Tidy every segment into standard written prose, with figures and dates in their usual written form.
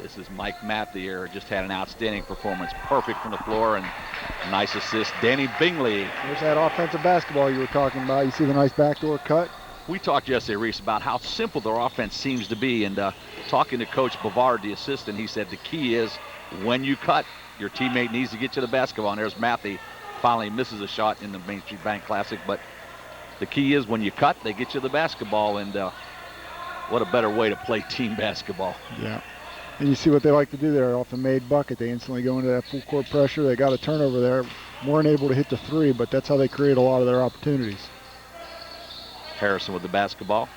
This is Mike Mathier, just had an outstanding performance. Perfect from the floor and nice assist. Danny Bingley. There's that offensive basketball you were talking about. You see the nice backdoor cut? We talked yesterday, Reese, about how simple their offense seems to be. And talking to Coach Bavard, the assistant, he said the key is when you cut, your teammate needs to get to the basketball. And there's Mathy. Finally misses a shot in the Main Street Bank Classic. But the key is when you cut, they get you the basketball. And what a better way to play team basketball. Yeah. And you see what they like to do there off the made bucket. They instantly go into that full court pressure. They got a turnover there. Weren't able to hit the three, but that's how they create a lot of their opportunities. Harrison with the basketball.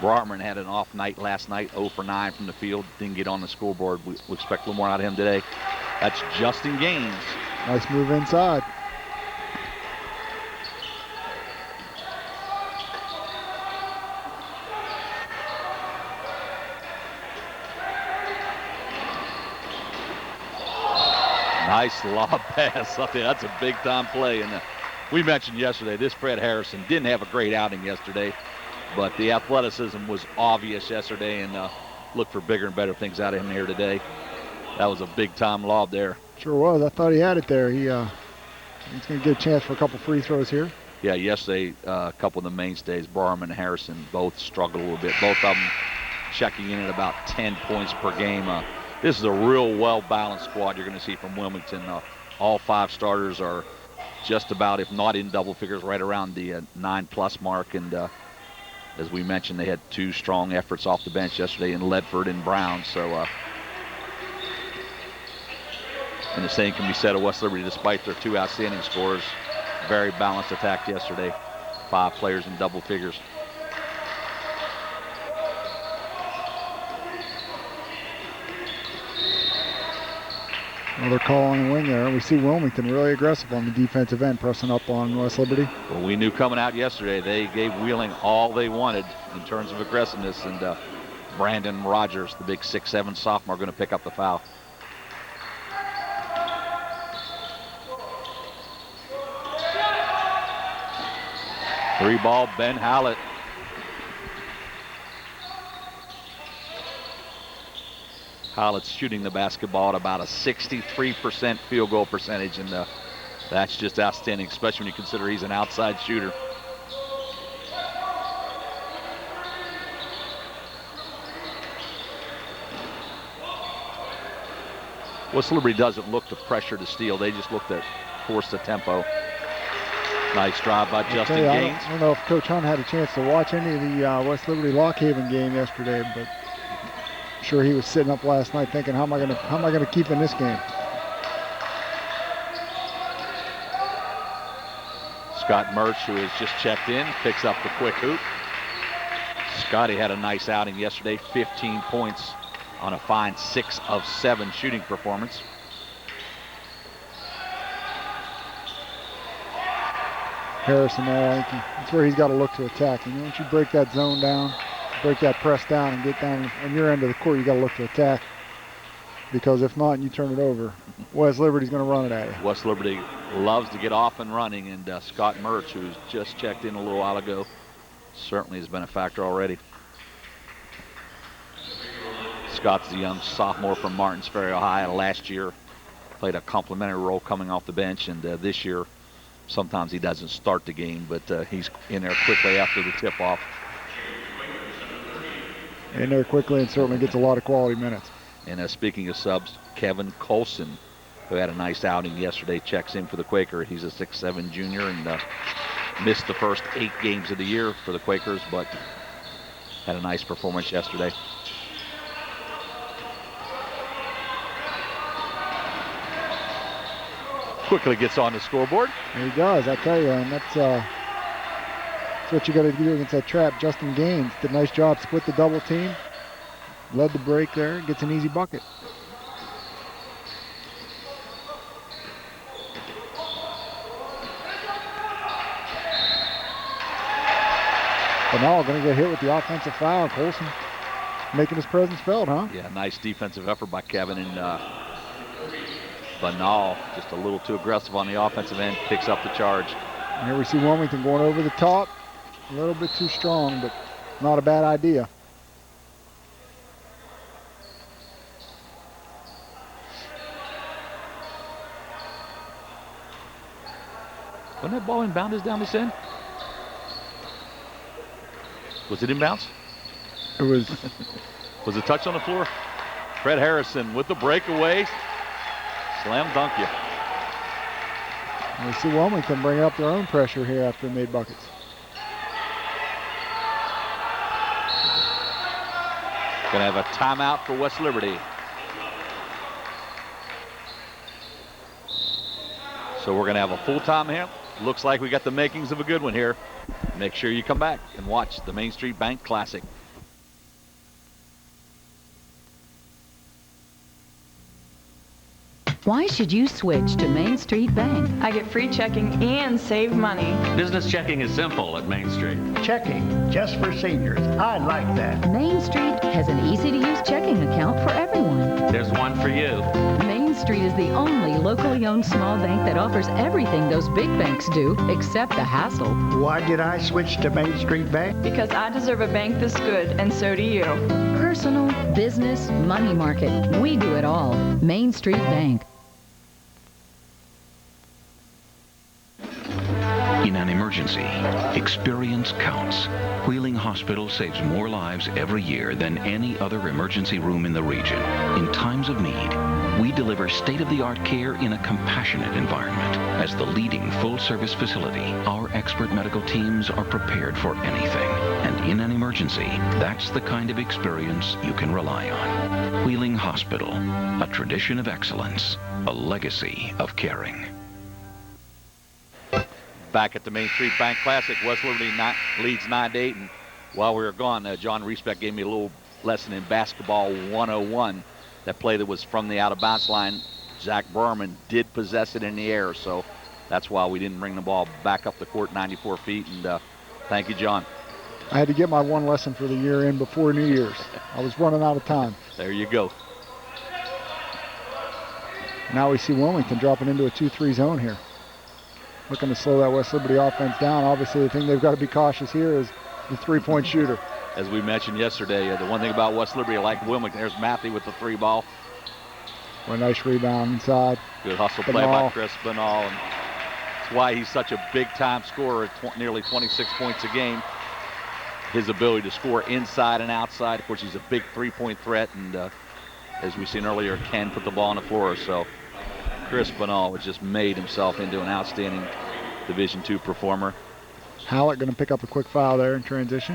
Brarman had an off night last night, 0 for 9 from the field. Didn't get on the scoreboard. We expect a little more out of him today. That's Justin Gaines. Nice move inside. Nice lob pass. That's a big-time play. And we mentioned yesterday, this Fred Harrison didn't have a great outing yesterday, but the athleticism was obvious yesterday, and look for bigger and better things out of him here today. That was a big-time lob there. Sure was. I thought he had it there. He's going to get a chance for a couple free throws here. Yeah, yesterday, a couple of the mainstays, Barham and Harrison, both struggled a little bit. Both of them checking in at about 10 points per game. This is a real well-balanced squad you're going to see from Wilmington. All 5 starters are just about, if not in double figures, right around the 9+ mark. And as we mentioned, they had 2 strong efforts off the bench yesterday in Ledford and Brown. So, and the same can be said of West Liberty, despite their 2 outstanding scores. Very balanced attack yesterday. 5 players in double figures. Another call on the wing there. We see Wilmington really aggressive on the defensive end, pressing up on West Liberty. Well, we knew coming out yesterday they gave Wheeling all they wanted in terms of aggressiveness, and Brandon Rogers, the big 6'7" sophomore, going to pick up the foul. Three ball, Ben Hallett. Hallett's shooting the basketball at about a 63% field goal percentage, and that's just outstanding, especially when you consider he's an outside shooter. West Liberty doesn't look to pressure to steal. They just look to force the tempo. Nice drive by Justin Gaines. I don't know if Coach Hunt had a chance to watch any of the West Liberty Lock Haven game yesterday, but I'm sure he was sitting up last night thinking, how am I gonna keep in this game? Scott Murch, who has just checked in, picks up the quick hoop. Scotty had a nice outing yesterday, 15 points on a fine 6 of 7 shooting performance. Harrison there, I think that's where he's got to look to attack. And once you break that zone down, break that press down and get down on your end of the court, you got to look to attack. Because if not, and you turn it over, West Liberty's going to run it at you. West Liberty loves to get off and running, and Scott Murch, who's just checked in a little while ago, certainly has been a factor already. Scott's the young sophomore from Martins Ferry, Ohio. Last year played a complimentary role coming off the bench, and this year sometimes he doesn't start the game, but he's in there quickly after the tip-off. In there quickly and certainly gets a lot of quality minutes. And speaking of subs, Kevin Colson, who had a nice outing yesterday, checks in for the Quaker. He's a 6'7" junior and missed the first 8 games of the year for the Quakers, but had a nice performance yesterday. Quickly gets on the scoreboard. He does, I tell you, and that's what you got to do against that trap. Justin Gaines did a nice job, split the double team, led the break there, gets an easy bucket. But now going to get hit with the offensive foul. Colson making his presence felt, huh? Yeah, nice defensive effort by Kevin, and Banal, just a little too aggressive on the offensive end, picks up the charge. And here we see Wilmington going over the top. A little bit too strong, but not a bad idea. Wasn't that ball inbounded down this end? Was it inbounds? It was. Was it touch on the floor? Fred Harrison with the breakaway. Slam dunk you. We see Wilmington bringing up their own pressure here after they made buckets. Gonna have a timeout for West Liberty. So we're gonna have a full time here. Looks like we got the makings of a good one here. Make sure you come back and watch the Main Street Bank Classic. Why should you switch to Main Street Bank? I get free checking and save money. Business checking is simple at Main Street. Checking, just for seniors. I like that. Main Street has an easy-to-use checking account for everyone. There's one for you. Main Street is the only locally owned small bank that offers everything those big banks do, except the hassle. Why did I switch to Main Street Bank? Because I deserve a bank this good, and so do you. Personal, business, money market. We do it all. Main Street Bank. In an emergency, experience counts. Wheeling Hospital saves more lives every year than any other emergency room in the region. In times of need, we deliver state-of-the-art care in a compassionate environment. As the leading full-service facility, our expert medical teams are prepared for anything. And in an emergency, that's the kind of experience you can rely on. Wheeling Hospital, a tradition of excellence, a legacy of caring. Back at the Main Street Bank Classic, West Liberty leads 9-8. And while we were gone, John Riesbeck gave me a little lesson in basketball 101. That play that was from the out-of-bounds line, Zach Berman did possess it in the air, so that's why we didn't bring the ball back up the court 94 feet. And thank you, John. I had to get my one lesson for the year in before New Year's. I was running out of time. There you go. Now we see Wilmington dropping into a 2-3 zone here. Looking to slow that West Liberty offense down. Obviously, the thing they've got to be cautious here is the three-point shooter. As we mentioned yesterday, the one thing about West Liberty, like Wilmington, there's Matthew with the three ball. Well, a nice rebound inside. Good hustle play by Chris Banal. And that's why he's such a big-time scorer at nearly 26 points a game. His ability to score inside and outside. Of course, he's a big three-point threat. And as we've seen earlier, can put the ball on the floor. So Chris Banal has just made himself into an outstanding Division II performer. Hallett going to pick up a quick foul there in transition.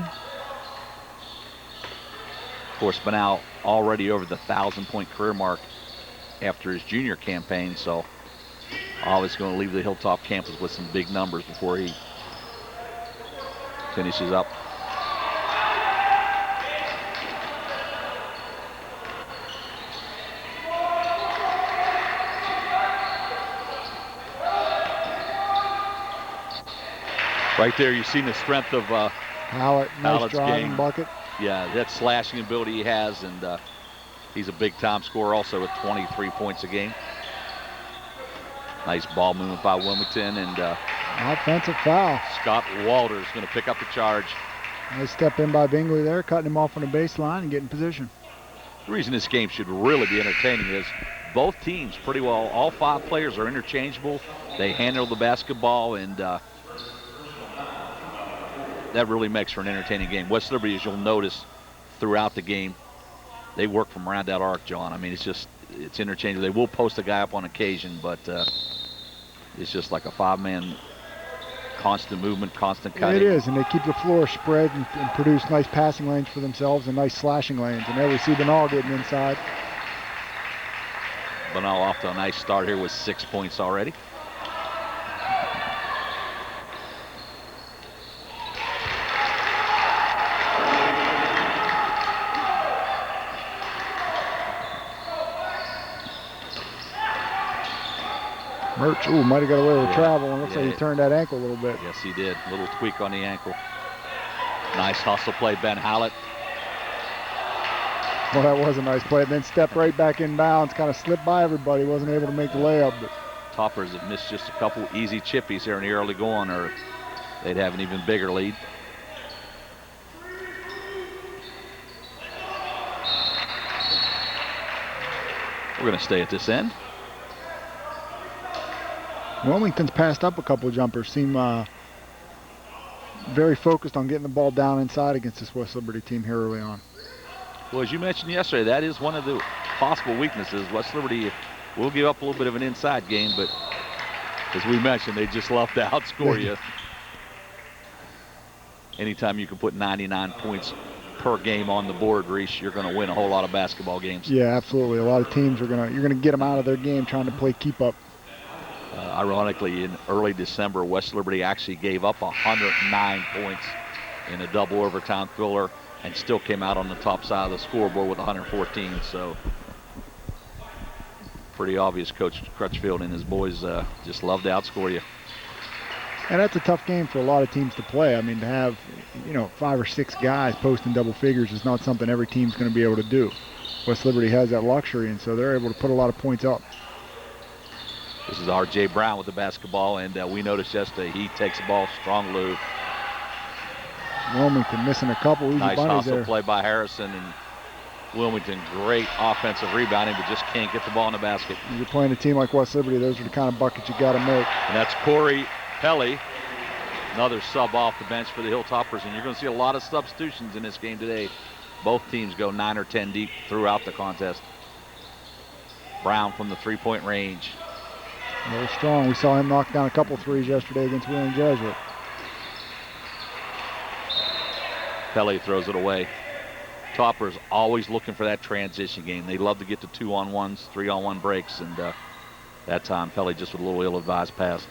Of course, Banal already over the 1,000-point career mark after his junior campaign, so always going to leave the Hilltop campus with some big numbers before he finishes up. Right there, you've seen the strength of Hallett, nice driving bucket. Yeah, that slashing ability he has, and he's a big-time scorer also with 23 points a game. Nice ball movement by Wilmington, and offensive foul. Scott Walters going to pick up the charge. Nice step in by Bingley there, cutting him off on the baseline and getting position. The reason this game should really be entertaining is both teams pretty well, all five players are interchangeable. They handle the basketball, and that really makes for an entertaining game. West Liberty, as you'll notice throughout the game, they work from around that arc, John. I mean, it's interchangeable. They will post a guy up on occasion, but it's just like a five-man constant movement, constant cutting. It is, and they keep the floor spread and produce nice passing lanes for themselves and nice slashing lanes. And there we see Banal getting inside. Banal off to a nice start here with 6 points already. Merch, might have got away with travel, and looks like he turned that ankle a little bit. Yes, he did. A little tweak on the ankle. Nice hustle play, Ben Hallett. Well, that was a nice play. And then stepped right back in bounds, kind of slipped by everybody, wasn't able to make the layup. But Toppers have missed just a couple easy chippies here in the early going, or they'd have an even bigger lead. We're going to stay at this end. Wilmington's passed up a couple of jumpers. Seem very focused on getting the ball down inside against this West Liberty team here early on. Well, as you mentioned yesterday, that is one of the possible weaknesses. West Liberty will give up a little bit of an inside game, but as we mentioned, they just love to outscore you. Anytime you can put 99 points per game on the board, Reese, you're going to win a whole lot of basketball games. Yeah, absolutely. A lot of teams you're gonna get them out of their game trying to play keep up. Ironically, in early December, West Liberty actually gave up 109 points in a double overtime thriller and still came out on the top side of the scoreboard with 114. So pretty obvious Coach Crutchfield and his boys just love to outscore you. And that's a tough game for a lot of teams to play. I mean, to have, 5 or 6 guys posting double figures is not something every team's going to be able to do. West Liberty has that luxury, and so they're able to put a lot of points up. This is R.J. Brown with the basketball, and we noticed yesterday he takes the ball strong loop. Wilmington missing a couple easy Nice bunnies hustle there. play by Harrison, and Wilmington great offensive rebounding, but just can't get the ball in the basket. When you're playing a team like West Liberty, those are the kind of buckets you got to make. And that's Corey Pelly, another sub off the bench for the Hilltoppers, and you're going to see a lot of substitutions in this game today. Both teams go 9 or 10 deep throughout the contest. Brown from the three-point range. Very strong. We saw him knock down a couple threes yesterday against Wheeling Jesuit. Pelly throws it away. Toppers always looking for that transition game. They love to get to 2-on-1s, 3-on-1 breaks, and that time Pelly just with a little ill-advised pass.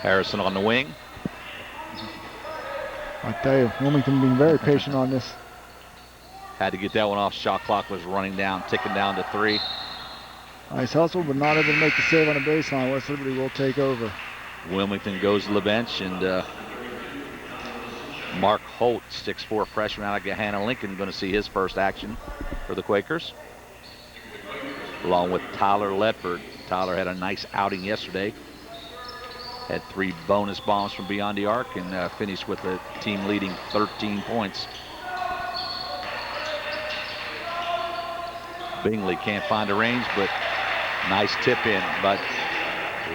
Harrison on the wing. I tell you, Wilmington being very patient on this. Had to get that one off. Shot clock was running down, ticking down to 3. Nice hustle, but not able to make the save on the baseline. West Liberty will take over. Wilmington goes to the bench, and Mark Holt, 6'4" freshman out of Gahanna Lincoln, going to see his first action for the Quakers, along with Tyler Ledford. Tyler had a nice outing yesterday. Had 3 bonus bombs from beyond the arc and finished with a team leading 13 points. Bingley can't find a range, but nice tip in by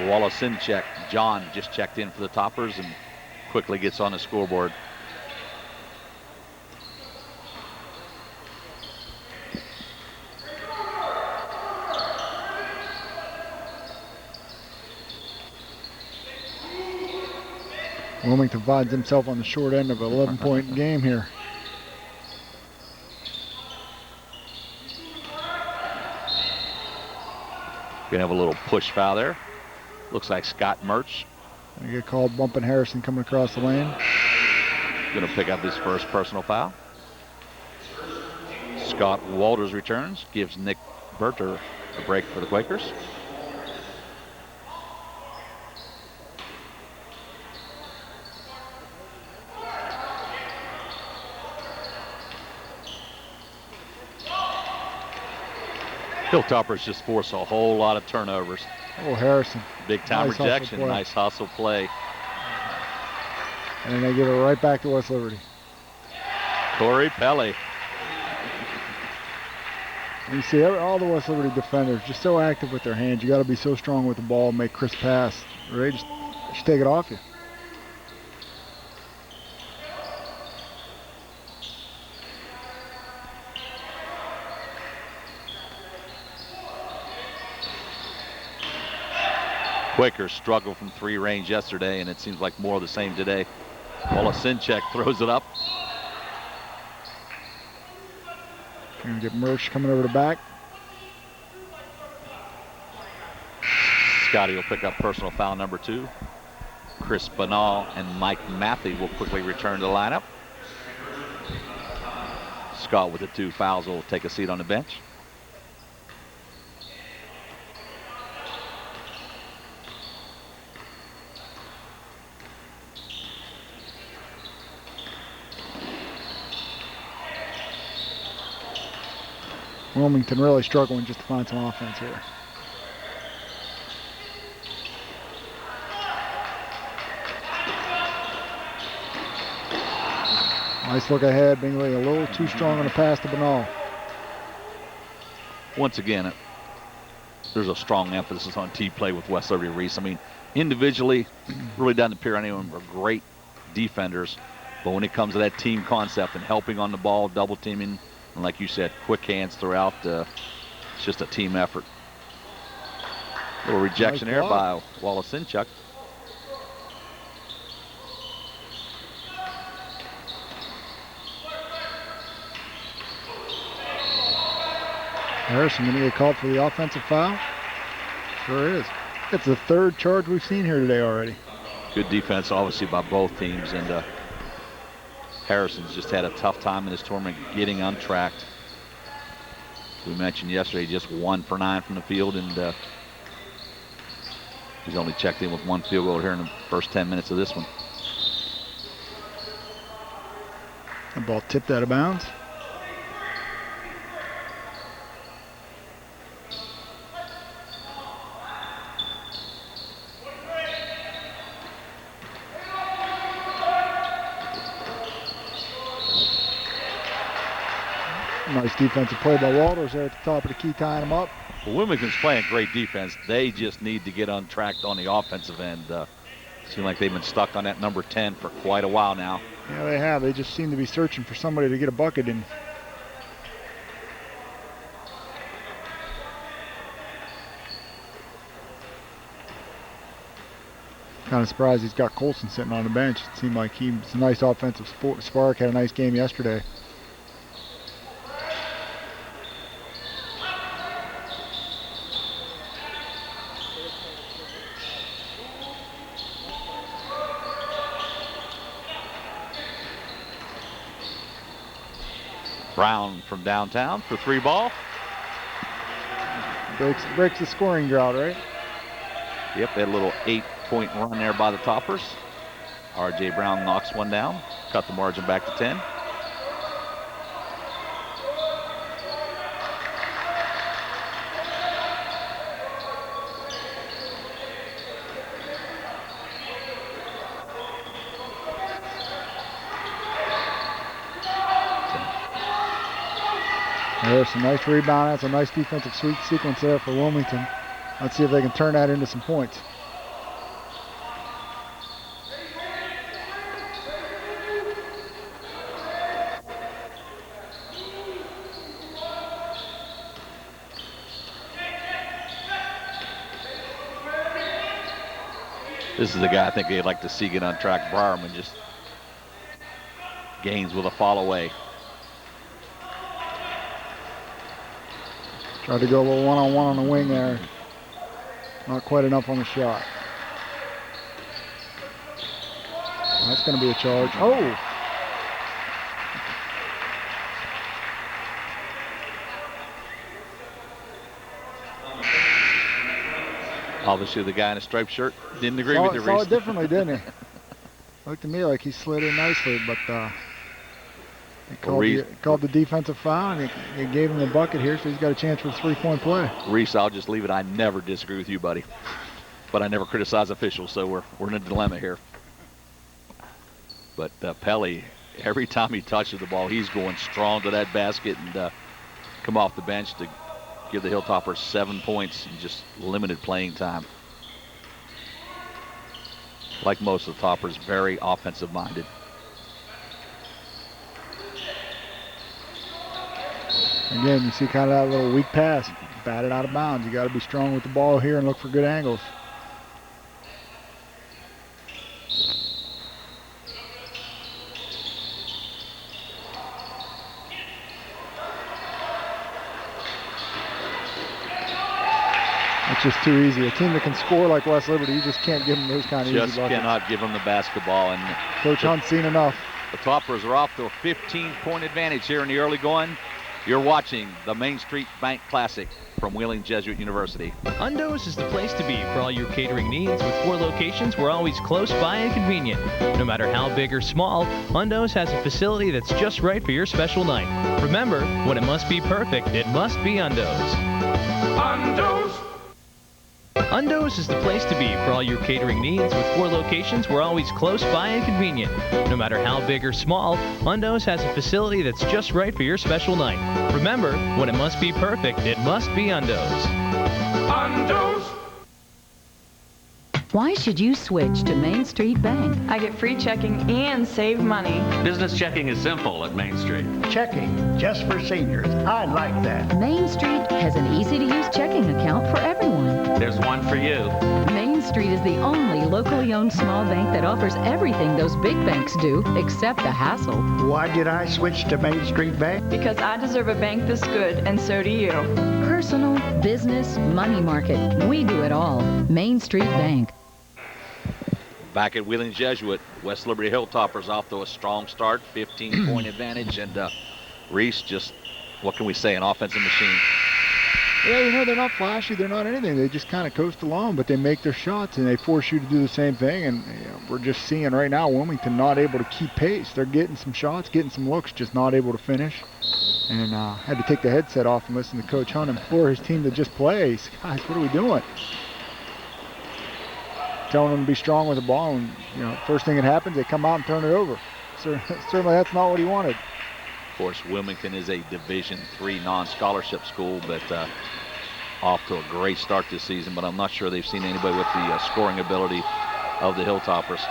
Wolosinchek. John just checked in for the Toppers and quickly gets on the scoreboard. Wilmington finds himself on the short end of an 11-point game here. Gonna have a little push foul there. Looks like Scott Murch. They get called bumping Harrison coming across the lane. Gonna pick up his first personal foul. Scott Walters returns, gives Nick Berter a break for the Quakers. Hilltoppers just force a whole lot of turnovers. Oh, Harrison. Big time Nice hustle rejection, play. nice hustle play. And then they give it right back to West Liberty. Corey Pelly. And you see all the West Liberty defenders just so active with their hands. You got to be so strong with the ball and make crisp pass. Or they just take it off you. Quakers struggled from 3 range yesterday, and it seems like more of the same today. Wolosinchek throws it up. Gonna get Murch coming over the back. Scotty will pick up personal foul number 2. Chris Banal and Mike Matthey will quickly return to the lineup. Scott with the 2 fouls will take a seat on the bench. Wilmington really struggling just to find some offense here. Nice look ahead. Bingley a little too strong on the pass to Bernal. Once again, there's a strong emphasis on team play with West Liberty Reese. I mean, individually, really down the period, anyone are great defenders. But when it comes to that team concept and helping on the ball, double teaming, and like you said, quick hands throughout, it's just a team effort. Little rejection there by Wallace Sinchuk. Harrison going to get called for the offensive foul. Sure is. It's the third charge we've seen here today already. Good defense, obviously, by both teams, and Harrison's just had a tough time in this tournament getting untracked. We mentioned yesterday, just 1 for 9 from the field, and he's only checked in with 1 field goal here in the first 10 minutes of this one. The ball tipped out of bounds. Nice defensive play by Walters there at the top of the key, tying him up. Well, Wilmington's playing great defense. They just need to get untracked on the offensive end. Seem like they've been stuck on that number 10 for quite a while now. Yeah, they have. They just seem to be searching for somebody to get a bucket in. Kind of surprised he's got Colson sitting on the bench. It seemed like he's a nice offensive spark, had a nice game yesterday. Brown from downtown for 3 ball. Breaks the scoring drought, right? Yep, that little 8-point run there by the Toppers. R.J. Brown knocks one down, cut the margin back to 10. There's a nice rebound. That's a nice defensive sequence there for Wilmington. Let's see if they can turn that into some points. This is the guy I think they'd like to see get on track. Briarman just gains with a fall away. Tried to go a little one-on-one on the wing there. Not quite enough on the shot. That's going to be a charge. Oh! Obviously, the guy in a striped shirt didn't agree with you, Reese. Saw it differently, didn't he? Looked to me like he slid in nicely, but he called the defensive foul, and he gave him the bucket here, so he's got a chance for a 3-point play. Reese, I'll just leave it. I never disagree with you, buddy. But I never criticize officials, so we're in a dilemma here. But Pelly, every time he touches the ball, he's going strong to that basket and come off the bench to give the Hilltoppers 7 points and just limited playing time. Like most of the Toppers, very offensive-minded. Again, you see kind of that little weak pass. Batted out of bounds. You got to be strong with the ball here and look for good angles. It's just too easy. A team that can score like West Liberty, you just can't give them those kind of easy buckets. Just cannot give them the basketball. And Coach Hunt's seen enough. The Toppers are off to a 15-point advantage here in the early going. You're watching the Main Street Bank Classic. from Wheeling Jesuit University. Undo's is the place to be for all your catering needs. With 4 locations, we're always close by and convenient. No matter how big or small, Undo's has a facility that's just right for your special night. Remember, when it must be perfect, it must be Undo's. Undo's is the place to be for all your catering needs. With 4 locations, we're always close by and convenient. No matter how big or small, Undo's has a facility that's just right for your special night. Remember, when it must be perfect, it must be Undo's. Why should you switch to Main Street Bank? I get free checking and save money. Business checking is simple at Main Street. Checking just for seniors. I like that. Main Street has an easy-to-use checking account for everyone. There's one for you. Main Street is the only locally owned small bank that offers everything those big banks do, except the hassle. Why did I switch to Main Street Bank? Because I deserve a bank this good, and so do you. Personal, business, money market. We do it all. Main Street Bank. Back at Wheeling Jesuit, West Liberty Hilltoppers off to a strong start, 15-point advantage, and Reese, just, what can we say, an offensive machine. Yeah, you know, they're not flashy, they're not anything. They just kind of coast along, but they make their shots, and they force you to do the same thing, and you know, we're just seeing right now Wilmington not able to keep pace. They're getting some shots, getting some looks, just not able to finish. And had to take the headset off and listen to Coach Hunt implore his team to just play. He said, guys, what are we doing? Telling them to be strong with the ball, and you know, first thing that happens, they come out and turn it over. So certainly that's not what he wanted. Of course, Wilmington is a Division III non-scholarship school, but off to a great start this season, but I'm not sure they've seen anybody with the scoring ability of the Hilltoppers.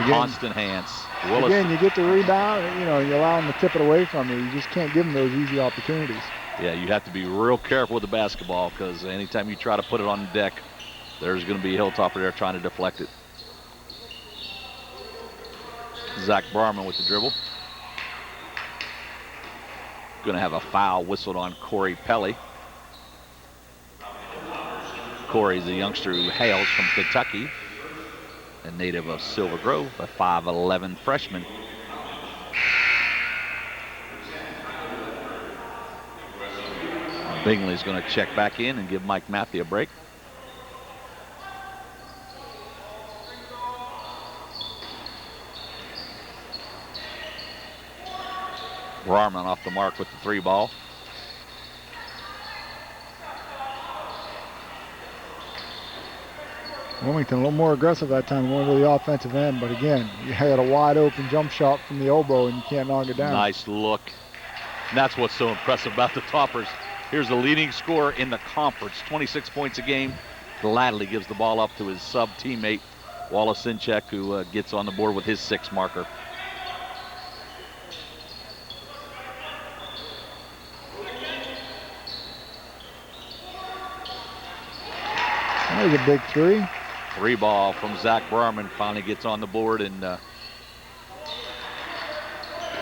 Constant hands. Willis. Again, you get the rebound, you know, you allow them to tip it away from you. You just can't give them those easy opportunities. Yeah, you have to be real careful with the basketball, because anytime you try to put it on the deck, there's going to be a Hilltopper there trying to deflect it. Zach Barman with the dribble. Going to have a foul whistled on Corey Pelly. Corey's a youngster who hails from Kentucky, a native of Silver Grove, a 5'11" freshman. Bingley's going to check back in and give Mike Matthew a break. Barman off the mark with the 3 ball. Wilmington a little more aggressive that time, going to the offensive end, but again, you had a wide open jump shot from the elbow and you can't knock it down. Nice look. And that's what's so impressive about the Toppers. Here's the leading scorer in the conference, 26 points a game. Gladly gives the ball up to his sub teammate, Wallace Sinchek, who gets on the board with his 6th marker. There's a big 3. 3 ball from Zach Barman finally gets on the board, and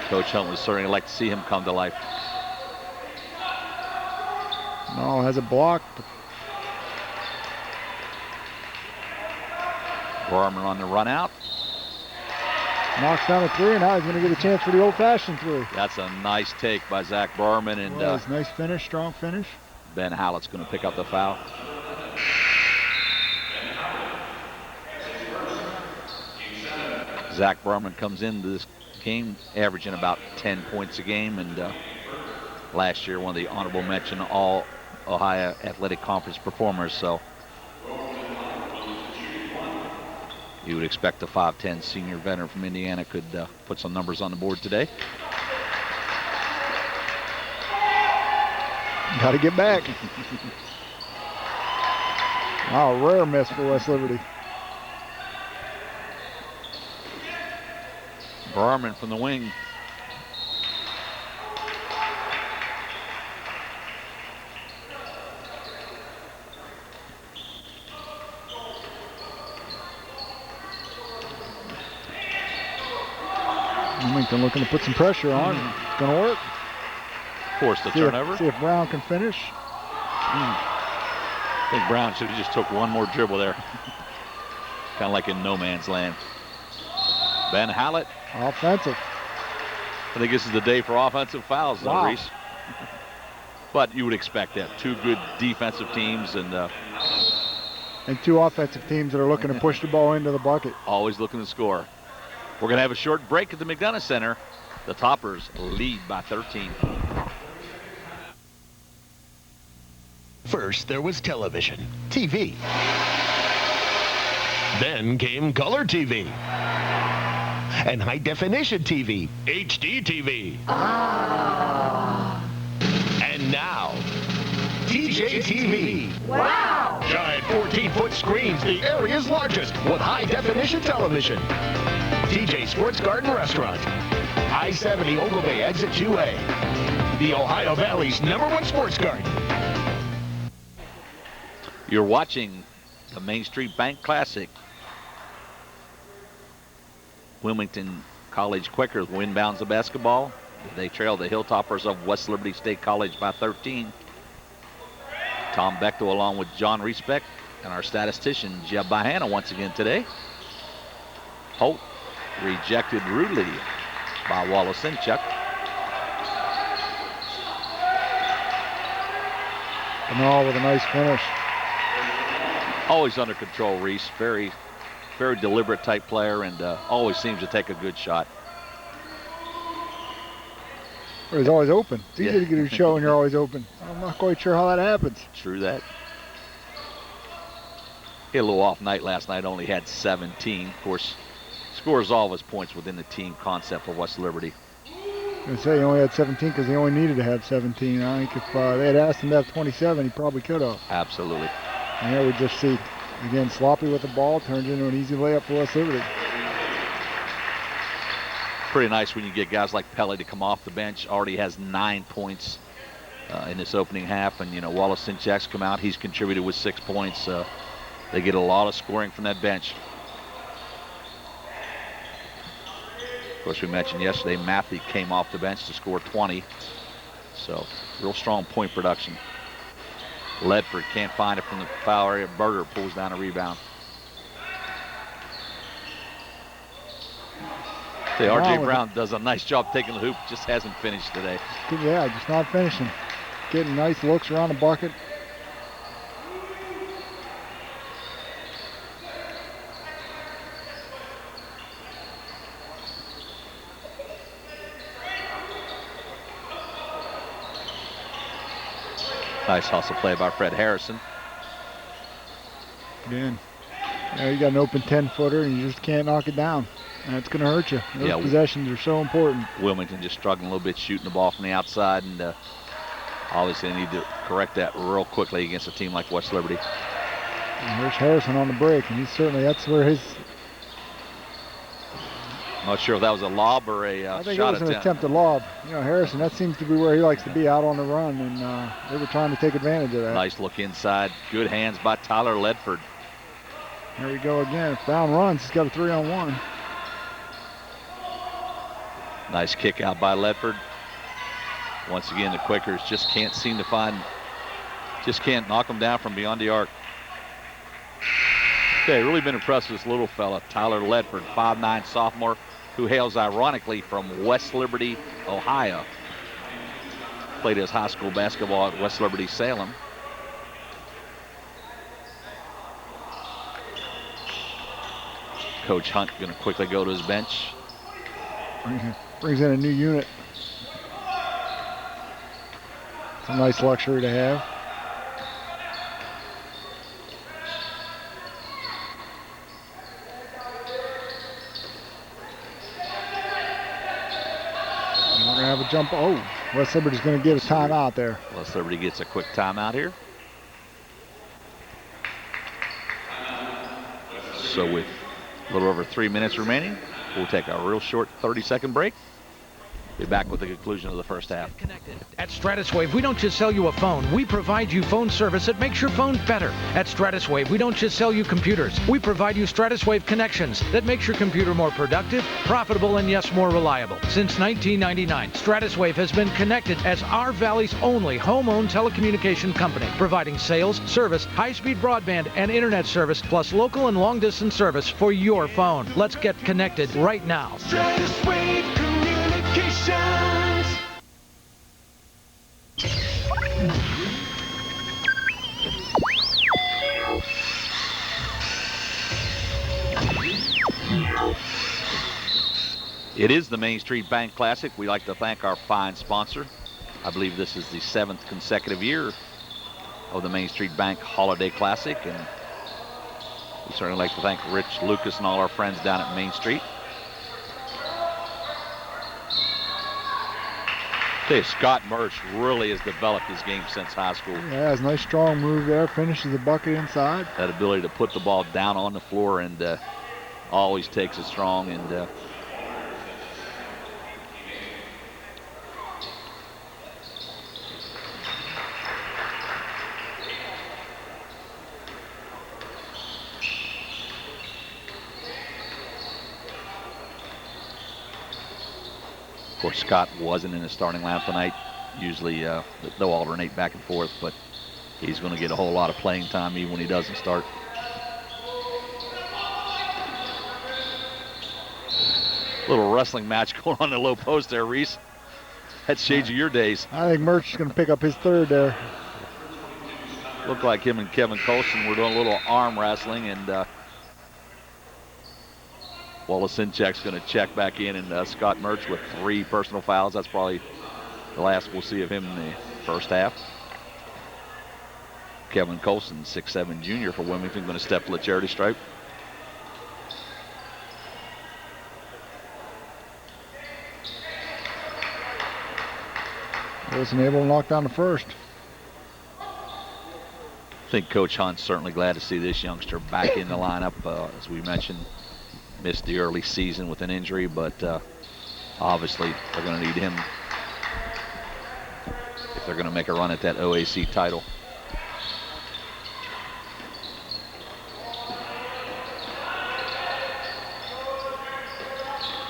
Coach Hunt would certainly like to see him come to life. No, has it blocked. Barman on the run out. Knocks down a 3, and now he's going to get a chance for the old-fashioned 3. That's a nice take by Zach Barman, and nice finish, strong finish. Ben Hallett's going to pick up the foul. Zach Barman comes into this game averaging about 10 points a game, and last year one of the honorable mention All Ohio Athletic Conference performers. So you would expect the 5'10" senior veteran from Indiana could put some numbers on the board today. Got to get back. Wow, rare miss for West Liberty. Barman from the wing. Wilmington looking to put some pressure on. It's going to work. Force the turnover. See if Brown can finish. I think Brown should have just took one more dribble there. Kind of like in no man's land. Ben Hallett. Offensive. I think this is the day for offensive fouls, though, Wow. Reese. But you would expect that. Two good defensive teams and And two offensive teams that are looking to push the ball into the bucket. always looking to score. We're going to have a short break at the McDonough Center. The Toppers lead by 13. First, there was television, TV. Then came color TV. And high-definition TV, HD TV. And now, TJ TV. Wow! Giant 14-foot screens, the area's largest, with high-definition television. TJ Sports Garden Restaurant. I-70 Ogle Bay, exit 2A. The Ohio Valley's #1 sports garden. You're watching the Main Street Bank Classic. Wilmington College Quakers will inbounds the basketball. They trail the Hilltoppers of West Liberty State College by 13. Tom Bechtel along with John Reesbeck and our statistician Jeb Bahana once again today. Holt rejected rudely by Wolosinchuk. Bernal with a nice finish. Always under control, Reese. Very, very deliberate type player and always seems to take a good shot. Or he's always open. It's easy Yeah. to get a show when you're always open. I'm not quite sure how that happens. True that. He had a little off night last night, only had 17. Of course, scores all of his points within the team concept for West Liberty. I say he only had 17 because he only needed to have 17. I think if they had asked him to have 27, he probably could have. Absolutely. And here we just see, again, sloppy with the ball, turns into an easy layup for West Liberty. Pretty nice when you get guys like Pele to come off the bench. Already has 9 points in this opening half. And, you know, Wallace Sinchak's come out. He's contributed with 6 points. They get a lot of scoring from that bench. Of course, we mentioned yesterday Matthew came off the bench to score 20. So, real strong point production. Ledford can't find it from the foul area. Berger pulls down a rebound. Say, R.J. Brown does a nice job taking the hoop, just hasn't finished today. Yeah, just not finishing. Getting nice looks around the bucket. Nice hustle play by Fred Harrison. Again, you got an open 10-footer and you just can't knock it down. That's going to hurt you. Those possessions are so important. Wilmington just struggling a little bit shooting the ball from the outside, and obviously they need to correct that real quickly against a team like West Liberty. And there's Harrison on the break, and he's certainly, that's where his... I'm not sure if that was a lob or a I think shot it was an attempt. attempted lob. You know, Harrison, that seems to be where he likes to be, out on the run, and they were trying to take advantage of that. Nice look inside. Good hands by Tyler Ledford. There we go again. If Brown runs, he's got a 3-on-1. Nice kick out by Ledford. Once again, the Quakers just can't seem to find, just can't knock them down from beyond the arc. Okay, really been impressed with this little fella, Tyler Ledford, 5'9" sophomore, who hails ironically from West Liberty, Ohio. Played his high school basketball at West Liberty Salem. Coach Hunt going to quickly go to his bench. Brings in a new unit. It's a nice luxury to have. And we're going to have a jump. Oh, West Liberty's going to get a timeout there. West Liberty gets a quick timeout here. So with a little over 3 minutes remaining, we'll take a real short 30-second break. Be back with the conclusion of the first half. At Stratuswave, we don't just sell you a phone. We provide you phone service that makes your phone better. At Stratuswave, we don't just sell you computers. We provide you Stratuswave connections that makes your computer more productive, profitable, and yes, more reliable. Since 1999, Stratuswave has been connected as our Valley's only home-owned telecommunication company, providing sales, service, high-speed broadband, and internet service, plus local and long-distance service for your phone. Let's get connected right now. Stratuswave Communications. It is the Main Street Bank Classic. We like to thank our fine sponsor. I believe this is the 7th consecutive year of the Main Street Bank Holiday Classic, and we certainly like to thank Rich Lucas and all our friends down at Main Street. Scott Murch really has developed his game since high school. Yeah, it's a nice strong move there. Finishes the bucket inside. That ability to put the ball down on the floor, and always takes it strong. And of course, Scott wasn't in the starting lineup tonight. Usually they'll alternate back and forth, but he's going to get a whole lot of playing time even when he doesn't start. Little wrestling match going on in the low post there, Reese. That's shades of your days. I think Murch is going to pick up his third there. Looked like him and Kevin Colson were doing a little arm wrestling, and Wallace Sinchek's going to check back in, and Scott Murch with 3 personal fouls. That's probably the last we'll see of him in the first half. Kevin Colson, 6'7" junior for Wilmington, going to step to the charity stripe. Wasn't able to knock down the first. I think Coach Hunt's certainly glad to see this youngster back in the lineup. As we mentioned, missed the early season with an injury, but obviously they're going to need him if they're going to make a run at that OAC title.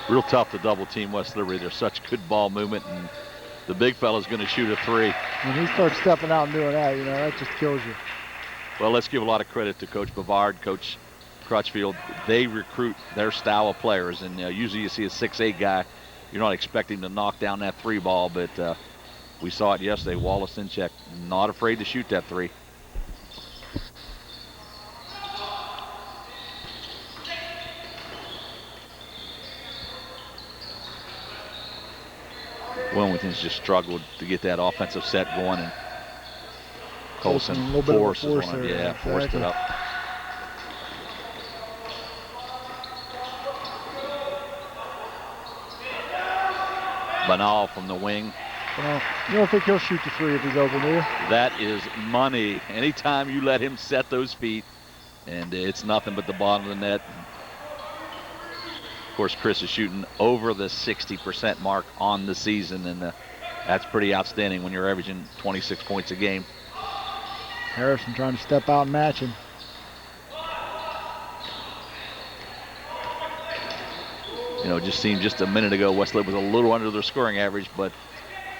Real tough to double team West Liberty. They're such good ball movement, and the big fella's going to shoot a 3. When he starts stepping out and doing that, that just kills you. Well, let's give a lot of credit to Coach Bavard, Coach Crutchfield. They recruit their style of players, and usually you see a 6'8" guy, you're not expecting to knock down that 3 ball, but we saw it yesterday. Wallace Sinchek not afraid to shoot that 3. Wilmington's just struggled to get that offensive set going, and Colson forces on it. Yeah, forced it up. Banal from the wing. You don't think he'll shoot the 3 if he's open, do you? That is money. Anytime you let him set those feet, and it's nothing but the bottom of the net. Of course, Chris is shooting over the 60% mark on the season, and that's pretty outstanding when you're averaging 26 points a game. Harrison trying to step out and match him. It just seemed just a minute ago Westlake was a little under their scoring average, but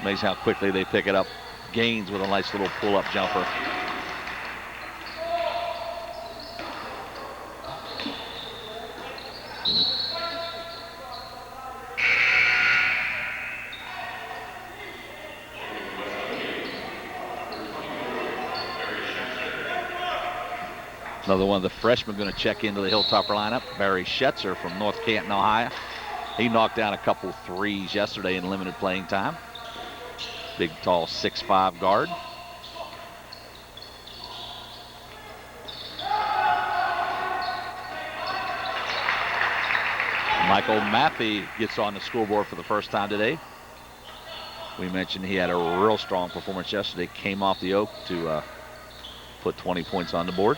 amazing how quickly they pick it up. Gaines with a nice little pull-up jumper. Another one of the freshmen going to check into the Hilltopper lineup, Barry Schetzer from North Canton, Ohio. He knocked down a couple 3s yesterday in limited playing time. Big, tall, 6'5" guard. Michael Maffey gets on the scoreboard for the first time today. We mentioned he had a real strong performance yesterday. Came off the Oak to put 20 points on the board.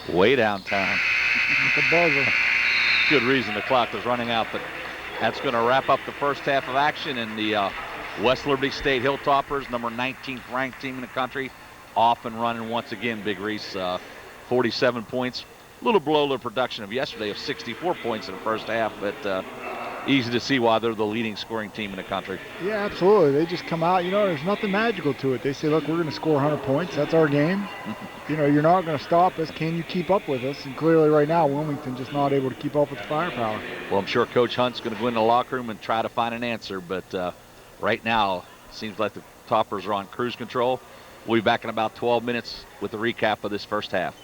way downtown. With the buzzer. Good reason the clock was running out, but that's going to wrap up the first half of action. And the West Liberty State Hilltoppers, number 19th ranked team in the country, off and running once again. Big Reese, 47 points. A little below the production of yesterday of 64 points in the first half, but easy to see why they're the leading scoring team in the country. Yeah, absolutely. They just come out, there's nothing magical to it. They say, look, we're going to score 100 points. That's our game. You're not going to stop us. Can you keep up with us? And clearly right now, Wilmington just not able to keep up with the firepower. Well, I'm sure Coach Hunt's going to go in the locker room and try to find an answer, but right now, it seems like the Toppers are on cruise control. We'll be back in about 12 minutes with a recap of this first half.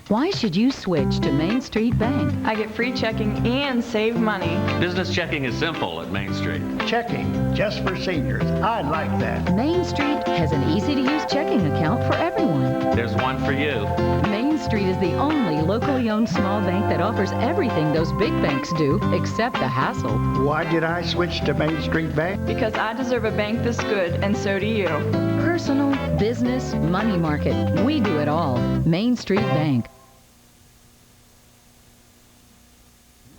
Why should you switch to Main Street Bank? I get free checking and save money. Business checking is simple at Main Street. Checking, just for seniors. I like that. Main Street has an easy-to-use checking account for everyone. There's one for you. Main Street is the only locally owned small bank that offers everything those big banks do, except the hassle. Why did I switch to Main Street Bank? Because I deserve a bank this good, and so do you. Personal, business, money market. We do it all. Main Street Bank.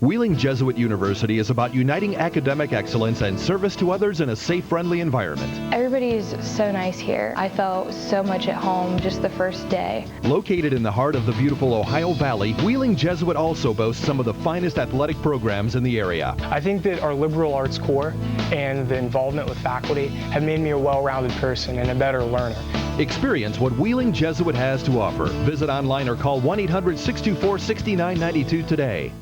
Wheeling Jesuit University is about uniting academic excellence and service to others in a safe, friendly environment. Everybody's so nice here. I felt so much at home just the first day. Located in the heart of the beautiful Ohio Valley, Wheeling Jesuit also boasts some of the finest athletic programs in the area. I think that our liberal arts core and the involvement with faculty have made me a well-rounded person and a better learner. Experience what Wheeling Jesuit has to offer. Visit online or call 1-800-624-6992 today.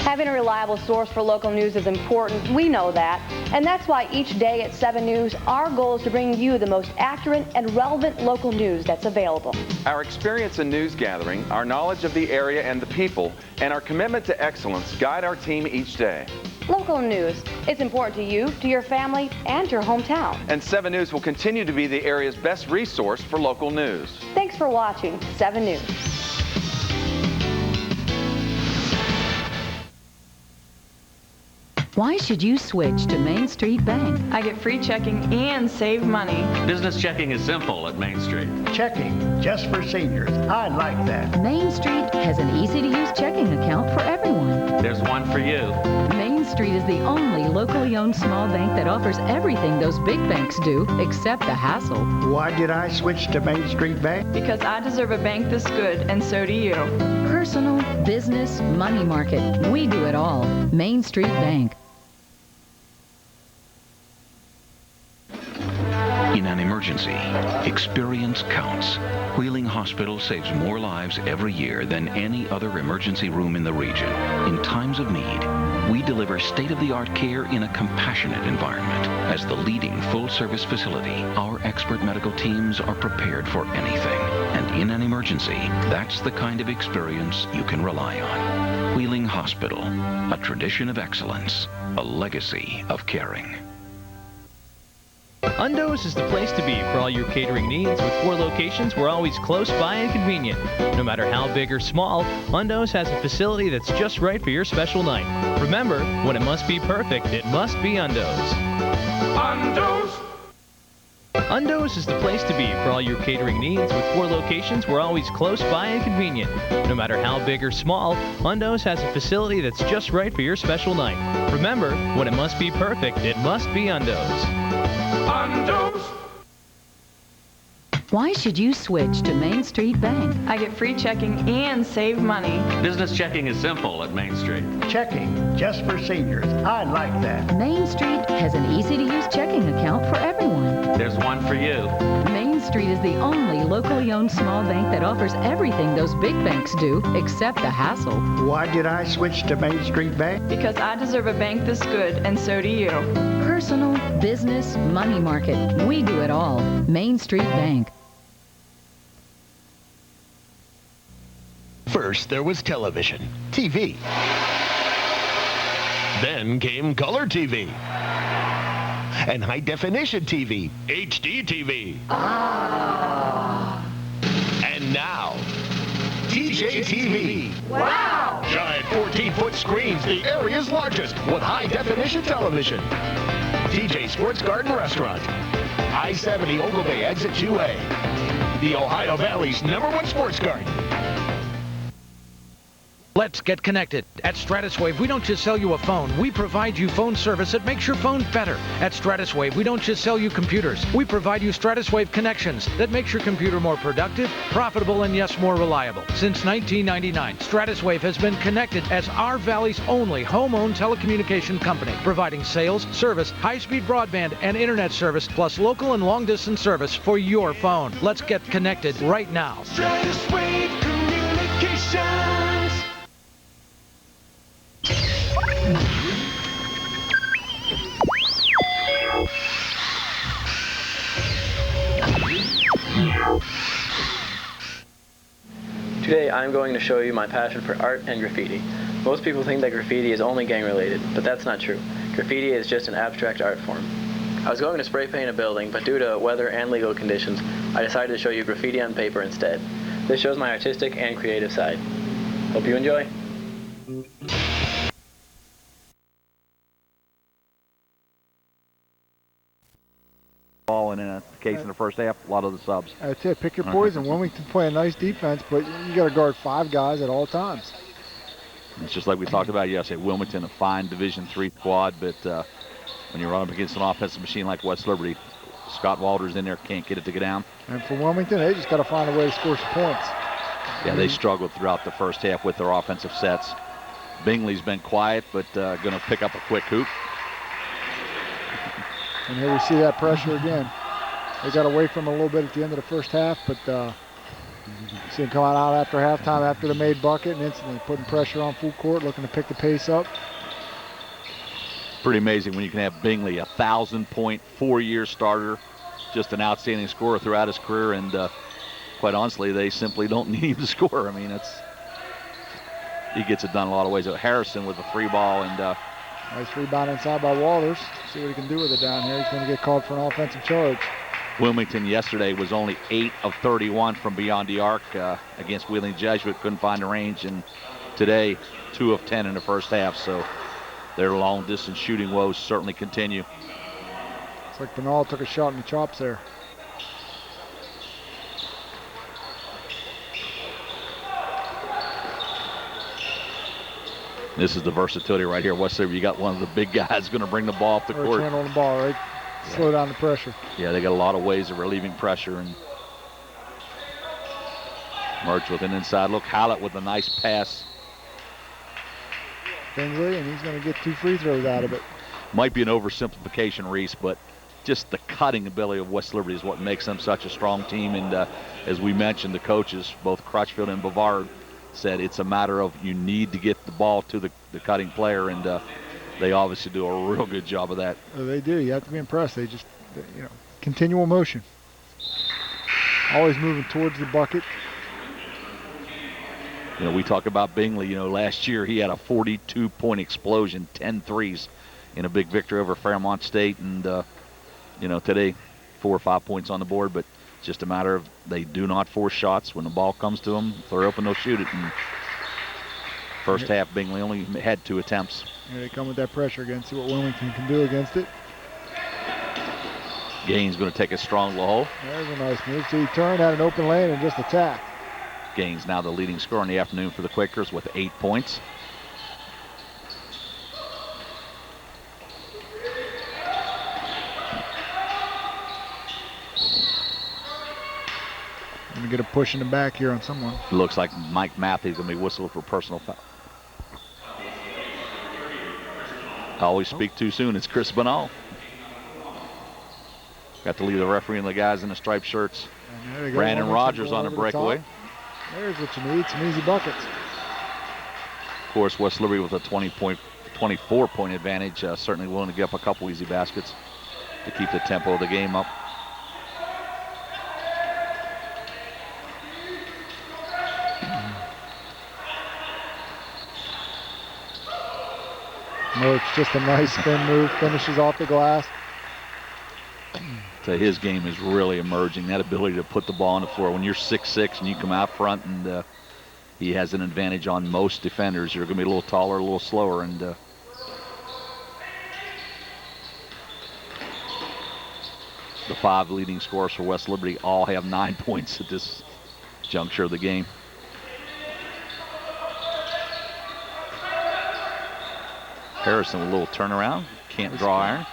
Having a reliable source for local news is important. We know that. And that's why each day at 7 News, our goal is to bring you the most accurate and relevant local news that's available. Our experience in news gathering, our knowledge of the area and the people, and our commitment to excellence guide our team each day. Local news. It's important to you, to your family, and your hometown. And 7 News will continue to be the area's best resource for local news. Thanks for watching 7 News. Why should you switch to Main Street Bank? I get free checking and save money. Business checking is simple at Main Street. Checking, just for seniors. I like that. Main Street has an easy-to-use checking account for everyone. There's one for you. Main Street is the only locally owned small bank that offers everything those big banks do, except the hassle. Why did I switch to Main Street Bank? Because I deserve a bank this good, and so do you. Personal, business, money market. We do it all. Main Street Bank. In an emergency, experience counts. Wheeling Hospital saves more lives every year than any other emergency room in the region. In times of need, we deliver state-of-the-art care in a compassionate environment. As the leading full-service facility, our expert medical teams are prepared for anything. And in an emergency, that's the kind of experience you can rely on. Wheeling Hospital, a tradition of excellence, a legacy of caring. Undo's is the place to be for all your catering needs. With 4 locations, we're always close by and convenient. No matter how big or small, Undo's has a facility that's just right for your special night. Remember, when it must be perfect, it must be Undo's. Undo's! Undo's is the place to be for all your catering needs. With 4 locations, we're always close by and convenient. No matter how big or small, Undo's has a facility that's just right for your special night. Remember, when it must be perfect, it must be Undo's. Undo's! Why should you switch to Main Street Bank? I get free checking and save money. Business checking is simple at Main Street. Checking, just for seniors. I like that. Main Street has an easy-to-use checking account for everyone. There's one for you. Main Street is the only locally owned small bank that offers everything those big banks do, except the hassle. Why did I switch to Main Street Bank? Because I deserve a bank this good, and so do you. Personal, business, money market. We do it all. Main Street Bank. First, there was television, TV. Then came color TV. And high-definition TV, HD TV. And now, TJ TV. Wow! Giant 14-foot screens, the area's largest, with high-definition television. TJ Sports Garden Restaurant. I-70 Ogle Bay, exit 2A. The Ohio Valley's #1 sports garden. Let's get connected. At Stratuswave, we don't just sell you a phone. We provide you phone service that makes your phone better. At Stratuswave, we don't just sell you computers. We provide you Stratuswave connections that makes your computer more productive, profitable, and yes, more reliable. Since 1999, Stratuswave has been connected as our Valley's only home-owned telecommunication company, providing sales, service, high-speed broadband, and internet service, plus local and long-distance service for your phone. Let's get connected right now. Stratuswave Communications. Today I'm going to show you my passion for art and graffiti. Most people think that graffiti is only gang related, but that's not true. Graffiti is just an abstract art form. I was going to spray paint a building, but due to weather and legal conditions, I decided to show you graffiti on paper instead. This shows my artistic and creative side. Hope you enjoy. Ball and in a case in the first half, a lot of the subs. That's it. Pick your poison. Wilmington playing nice defense, but you got to guard 5 guys at all times. It's just like we talked about yesterday. Wilmington, a fine Division III squad, but when you run up against an offensive machine like West Liberty, Scott Walters in there can't get it to go down. And for Wilmington, they just got to find a way to score some points. Yeah, they struggled throughout the first half with their offensive sets. Bingley's been quiet, but going to pick up a quick hoop. And here we see that pressure again. They got away from him a little bit at the end of the first half, but see him coming out after halftime after the made bucket and instantly putting pressure on full court, looking to pick the pace up. Pretty amazing when you can have Bingley, a 1,000-point, 4-year starter, just an outstanding scorer throughout his career, and quite honestly, they simply don't need him to score. I mean, he gets it done a lot of ways. Harrison with the free ball, and nice rebound inside by Walters. See what he can do with it down here. He's going to get called for an offensive charge. Wilmington yesterday was only 8 of 31 from beyond the arc against Wheeling Jesuit. Couldn't find the range, and today 2 of 10 in the first half. So their long-distance shooting woes certainly continue. It's like Bernal took a shot in the chops there. This is the versatility right here. West Liberty, you got one of the big guys going to bring the ball off the court. Hand on the ball, right? Slow down the pressure. Yeah, they got a lot of ways of relieving pressure. And Mertz with an inside look. Hallett with a nice pass. Bingley, and he's going to get 2 free throws out of it. Might be an oversimplification, Reese, but just the cutting ability of West Liberty is what makes them such a strong team. And as we mentioned, the coaches, both Crutchfield and Bavard, said it's a matter of you need to get the ball to the cutting player, and they obviously do a real good job of that. They do. You have to be impressed. They just, continual motion. Always moving towards the bucket. We talk about Bingley. Last year he had a 42-point explosion, 10 threes in a big victory over Fairmont State, and today 4 or 5 points on the board, but it's just a matter of they do not force shots. When the ball comes to them, if they're open, they'll shoot it. And first half, Bingley only had 2 attempts. Here they come with that pressure again. See what Wilmington can do against it. Gaines going to take a strong low. There's a nice move. So he turned, had an open lane, and just attacked. Gaines now the leading scorer in the afternoon for the Quakers with 8 points. Going to get a push in the back here on someone. It looks like Mike Matthews going to be whistled for personal foul. I always speak too soon. It's Chris Banal. Got to leave the referee and the guys in the striped shirts. Brandon Rogers on a breakaway. There's what you need, some easy buckets. Of course, West Liberty with a 24-point advantage, certainly willing to give up a couple easy baskets to keep the tempo of the game up. Mertz, just a nice spin move, finishes off the glass. So his game is really emerging, that ability to put the ball on the floor. When you're 6'6" and you come out front and he has an advantage on most defenders. You're going to be a little taller, a little slower, and the 5 leading scorers for West Liberty all have 9 points at this juncture of the game. Harrison with a little turnaround, can't draw iron.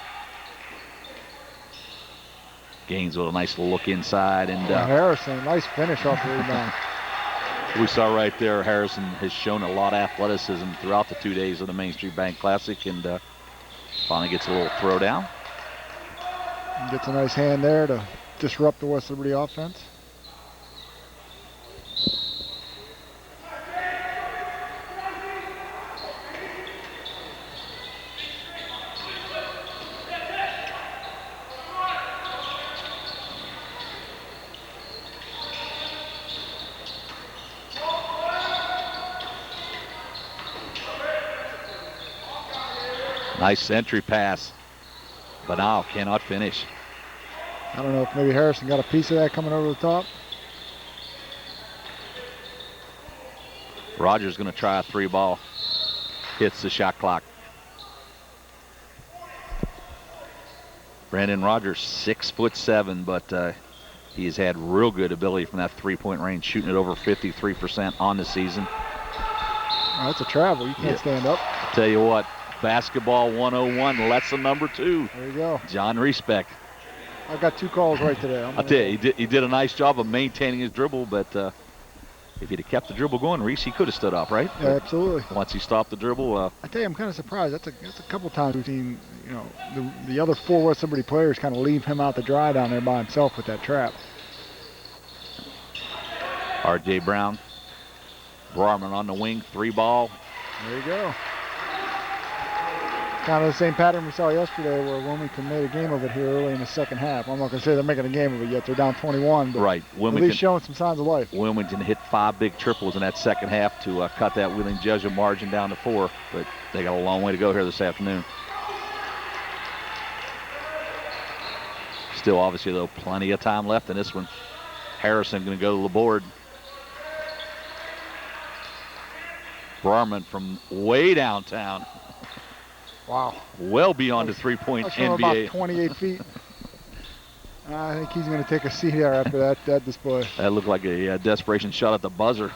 Gaines with a nice little look inside, and Harrison, nice finish off the rebound. We saw right there, Harrison has shown a lot of athleticism throughout the 2 days of the Main Street Bank Classic, and finally gets a little throw down. And gets a nice hand there to disrupt the West Liberty offense. Nice entry pass. Banal cannot finish. I don't know if maybe Harrison got a piece of that coming over the top. Rogers going to try a 3-ball. Hits the shot clock. Brandon Rogers, 6'7", but he has had real good ability from that 3-point range, shooting it over 53% on the season. Oh, that's a travel. You can't stand up. I'll tell you what, basketball 101, lesson number 2. There you go. John Respect. I've got 2 calls right today. I'll tell you, he did a nice job of maintaining his dribble, but if he'd have kept the dribble going, Reese, he could have stood up, right? Yeah, absolutely. Once he stopped the dribble. I tell you, I'm kind of surprised. That's a couple times we've seen, the other 4 West Liberty players kind of leave him out to dry down there by himself with that trap. R.J. Brown. Brarman on the wing, 3-ball. There you go. Kind of the same pattern we saw yesterday where Wilmington made a game of it here early in the second half. I'm not going to say they're making a game of it yet. They're down 21. But right. Wilmington, at least showing some signs of life. Wilmington hit 5 big triples in that second half to cut that Wheeling Jesuit margin down to 4. But they got a long way to go here this afternoon. Still, obviously, though, plenty of time left in this one. Harrison going to go to the board. Brarman from way downtown. Wow. Well beyond the 3-point NBA. About 28 feet. I think he's going to take a seat there after that display. That looked like a desperation shot at the buzzer.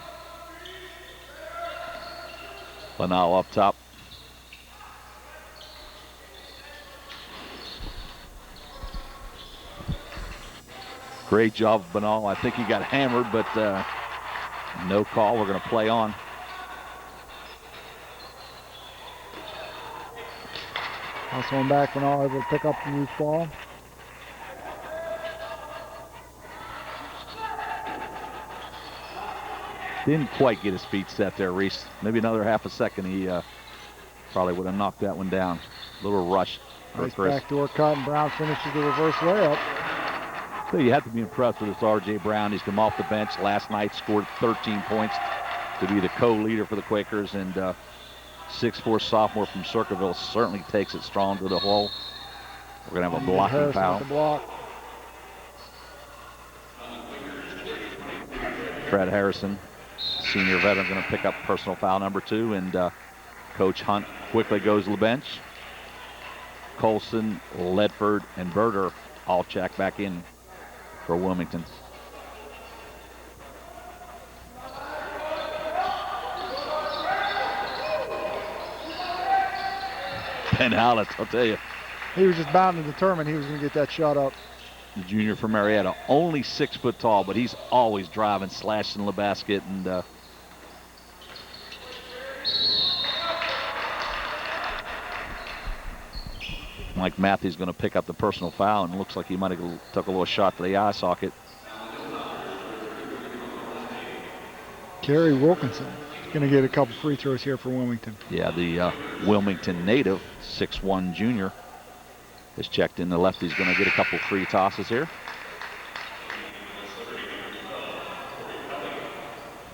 Banal up top. Great job, Banal. I think he got hammered, but no call. We're going to play on. Also one back, Banal able to pick up the loose ball. Didn't quite get his feet set there, Reese. Maybe another half a second, he probably would have knocked that one down. A little rush for Nice Chris. backdoor cut, and Brown finishes the reverse layup. So you have to be impressed with this R.J. Brown. He's come off the bench last night, scored 13 points to be the co-leader for the Quakers, and 6'4" sophomore from Circleville certainly takes it strong to the hole. We're going to have a blocking foul. Block. Fred Harrison, senior veteran, going to pick up personal foul number 2, and Coach Hunt quickly goes to the bench. Colson, Ledford, and Berger all check back in for Wilmington. Ben Howlett, I'll tell you. He was just bound and determined he was going to get that shot up. The junior from Marietta, only 6 foot tall, but he's always driving, slashing the basket, and Mike Matthews going to pick up the personal foul, and looks like he might have took a little shot to the eye socket. Kerry Wilkinson is going to get a couple free throws here for Wilmington. Yeah, the Wilmington native, 6'1" junior, is checked in. The lefty's going to get a couple free tosses here.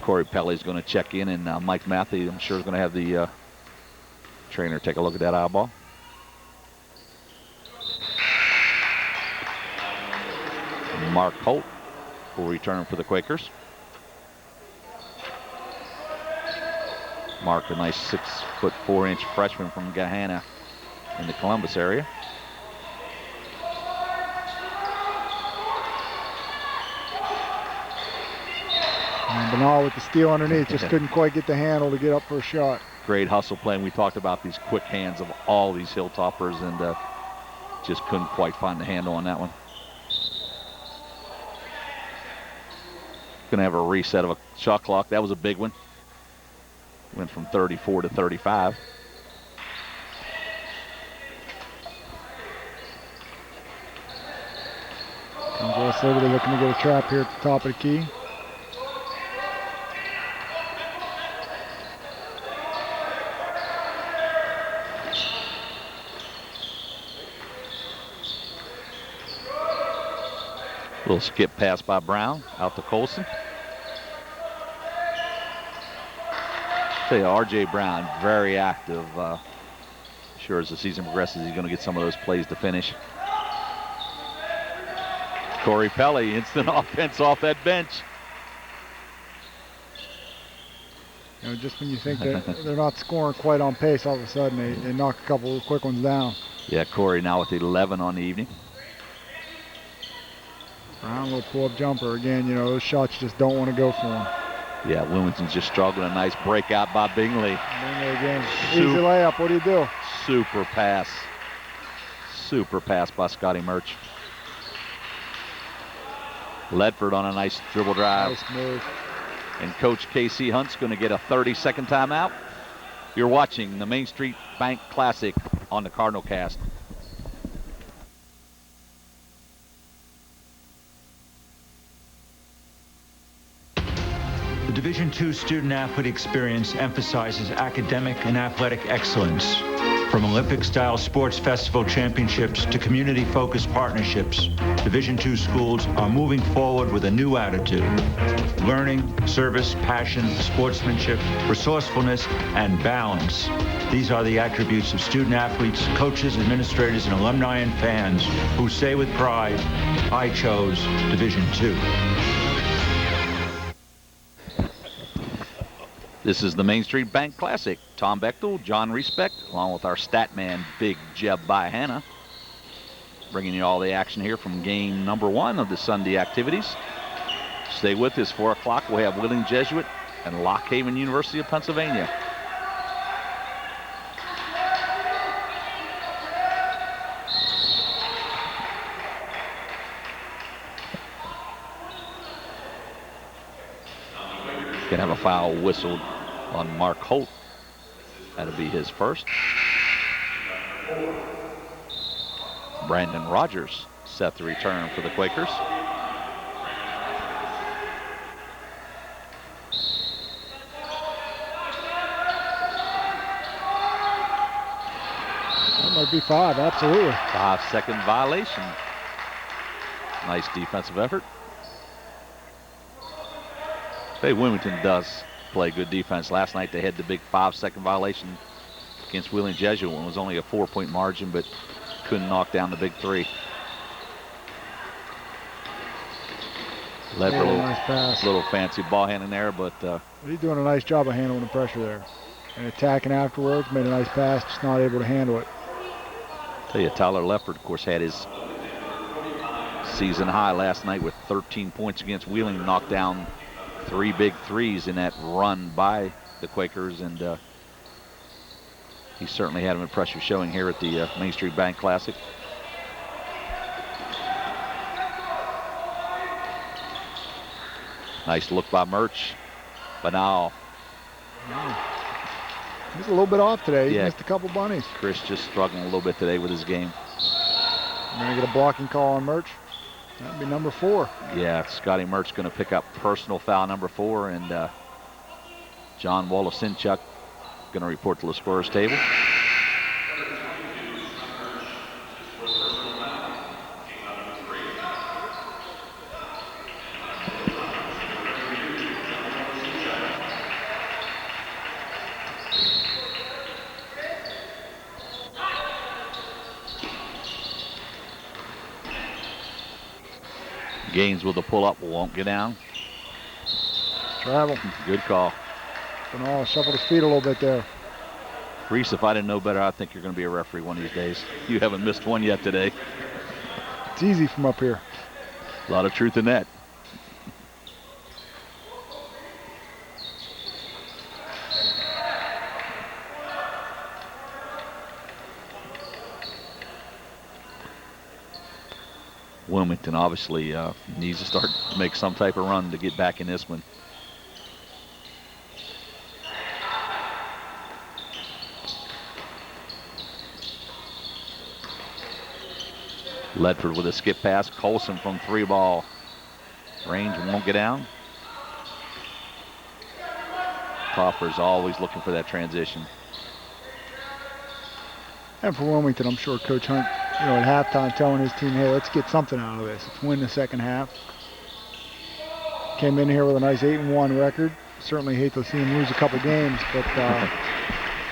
Corey Pelly's going to check in, and Mike Matthews, I'm sure, is going to have the trainer take a look at that eyeball. Mark Holt will return for the Quakers. Mark, a nice 6'4" freshman from Gahanna in the Columbus area. And Bernal with the steal underneath, just couldn't quite get the handle to get up for a shot. Great hustle play. We talked about these quick hands of all these Hilltoppers, and just couldn't quite find the handle on that one. Going to have a reset of a shot clock. That was a big one. Went from 34 to 35. Comes West Liberty looking to get a trap here at the top of the key. Little skip pass by Brown out to Colson. Tell you, R.J. Brown, very active. Sure, as the season progresses, he's going to get some of those plays to finish. Corey Pelly, instant offense off that bench. You know, just when you think that they're not scoring quite on pace, all of a sudden they knock a couple of quick ones down. Yeah, Corey now with 11 on the evening. Brown, little pull-up jumper. Again, you know, those shots just don't want to go for him. Yeah, Wilmington's just struggling. A nice breakout by Bingley. Bingley again. Easy layup. What do you do? Super pass. Super pass by Scotty Murch. Ledford on a nice dribble drive. Nice move. And Coach K.C. Hunt's going to get a 30-second timeout. You're watching the Main Street Bank Classic on the Cardinal Cast. The Division II student athlete experience emphasizes academic and athletic excellence. From Olympic-style sports festival championships to community-focused partnerships, Division II schools are moving forward with a new attitude. Learning, service, passion, sportsmanship, resourcefulness, and balance. These are the attributes of student athletes, coaches, administrators, and alumni and fans who say with pride, I chose Division II. This is the Main Street Bank Classic. Tom Bechtel, John Respect, along with our stat man, Big Jeb Byhanna, bringing you all the action here from game number 1 of the Sunday activities. Stay with us. 4 o'clock, we'll have Wheeling Jesuit and Lock Haven University of Pennsylvania. Gonna have a foul whistled on Mark Holt. That'll be his first. Brandon Rogers set the return for the Quakers. That might be 5, absolutely. 5-second violation. Nice defensive effort. Hey, Wilmington does play good defense. Last night they had the big 5-second violation against Wheeling Jesuit. It was only a 4-point margin, but couldn't knock down the big 3. Led for a little fancy ball handling there, but he's doing a nice job of handling the pressure there. And attacking afterwards, made a nice pass, just not able to handle it. Tell you, Tyler Lefford, of course, had his season high last night with 13 points against Wheeling, knocked down 3 big threes in that run by the Quakers, and he certainly had an impressive showing here at the Main Street Bank Classic. Nice look by Murch, but now he's a little bit off today. He missed a couple bunnies. Chris just struggling a little bit today with his game. We're going to get a blocking call on Murch. That'd be number 4. Yeah, Scotty Murch going to pick up personal foul number 4, and John Wolosinchuk going to report to the scorer's table. Gaines with a pull-up, won't get down. Travel. Good call. Bernal shuffled his feet a little bit there. Reese, if I didn't know better, I think you're going to be a referee one of these days. You haven't missed one yet today. It's easy from up here. A lot of truth in that. Wilmington obviously needs to start to make some type of run to get back in this one. Ledford with a skip pass. Colson from 3 ball. Range won't get down. Copper's always looking for that transition. And for Wilmington, I'm sure Coach Hunt, at halftime telling his team, hey, let's get something out of this. Let's win the second half. Came in here with a nice 8-1 record. Certainly hate to see him lose a couple games, but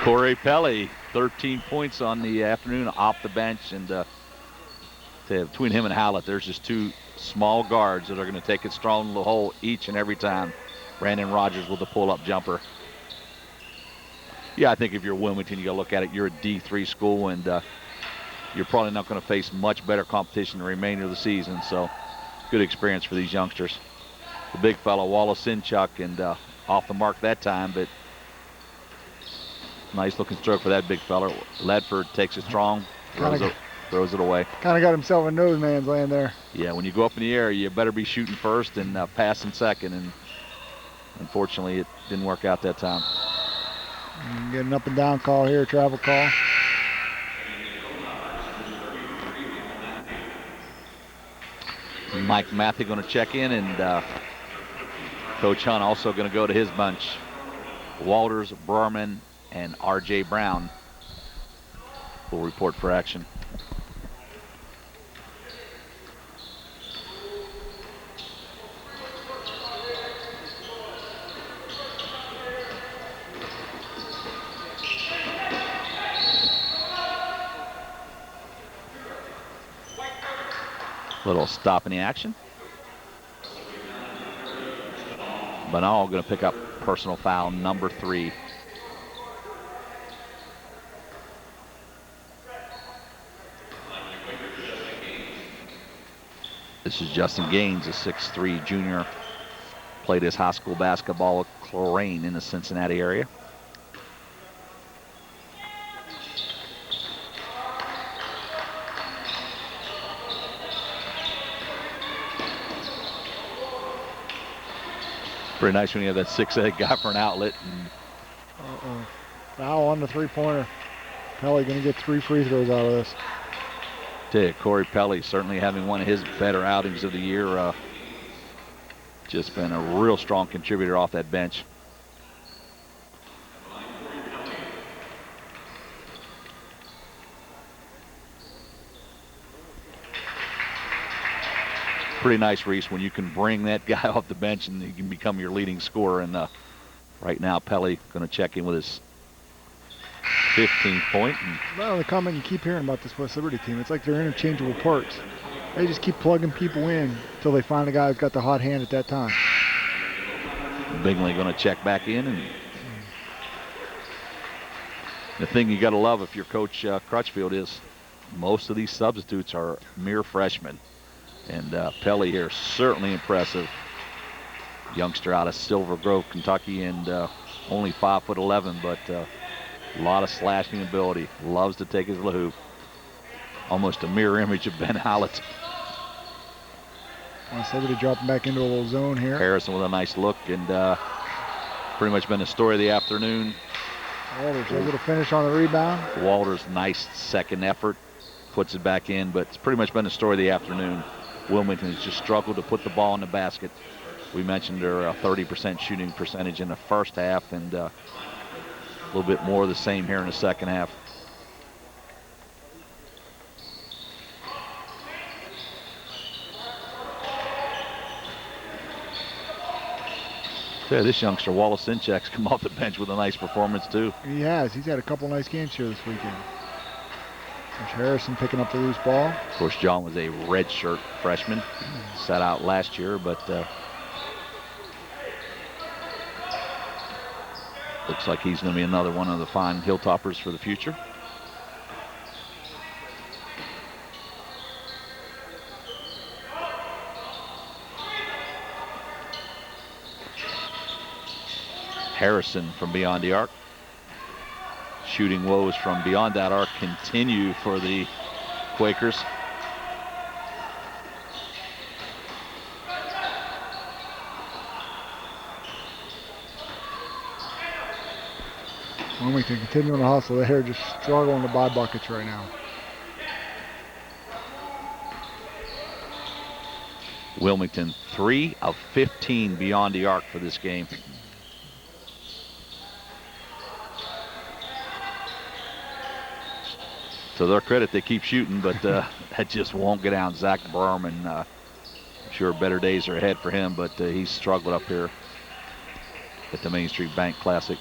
Corey Pelly, 13 points on the afternoon off the bench, and between him and Hallett, there's just 2 small guards that are going to take it strong to the hole each and every time. Brandon Rogers with the pull-up jumper. Yeah, I think if you're Wilmington, you got to look at it. You're a D3 school, and you're probably not going to face much better competition the remainder of the season. So, good experience for these youngsters. The big fellow, Wallace Sinchuk, and off the mark that time, but nice looking stroke for that big fella. Ledford takes it strong, throws it away. Kind of got himself a nose man's land there. Yeah, when you go up in the air, you better be shooting first and passing second, and unfortunately it didn't work out that time. Get an up and down call here, travel call. Mike Matthew going to check in, and Coach Hunt also going to go to his bunch. Walters, Berman, and R.J. Brown will report for action. Little stop in the action. Bernal going to pick up personal foul number 3. This is Justin Gaines, a 6'3" junior. Played his high school basketball at Coleraine in the Cincinnati area. Pretty nice when you have that 6'8" guy for an outlet. Foul on the 3-pointer. Pelly going to get 3 free throws out of this. Tell you, Corey Pelly certainly having one of his better outings of the year. Just been a real strong contributor off that bench. Pretty nice, Reese, when you can bring that guy off the bench and he can become your leading scorer. And right now, Pelly going to check in with his 15th point. Well, the comment you keep hearing about this West Liberty team, it's like they're interchangeable parts. They just keep plugging people in until they find a guy who's got the hot hand at that time. Bingley going to check back in. And the thing you got to love if you're Coach Crutchfield is most of these substitutes are mere freshmen. And Pelly here, certainly impressive. Youngster out of Silver Grove, Kentucky, and only 5'11", but a lot of slashing ability. Loves to take his hoop. Almost a mirror image of Ben Hallett. Somebody dropping back into a little zone here. Harrison with a nice look, and pretty much been the story of the afternoon. Walters able to finish on the rebound. Walters, nice second effort, puts it back in, but it's pretty much been the story of the afternoon. Wilmington has just struggled to put the ball in the basket. We mentioned their 30% shooting percentage in the first half, and a little bit more of the same here in the second half. Yeah, this youngster, Wallace Sinchek's come off the bench with a nice performance, too. He has. He's had a couple nice games here this weekend. There's Harrison picking up the loose ball. Of course, John was a redshirt freshman. Sat out last year, but Looks like he's going to be another one of the fine Hilltoppers for the future. Harrison from beyond the arc. Shooting woes from beyond that arc continue for the Quakers. Wilmington continuing to hustle. They're just struggling to buy buckets right now. Wilmington 3 of 15 beyond the arc for this game. To their credit, they keep shooting, but that just won't get down. Zach Berman, I'm sure better days are ahead for him, but he's struggled up here at the Main Street Bank Classic.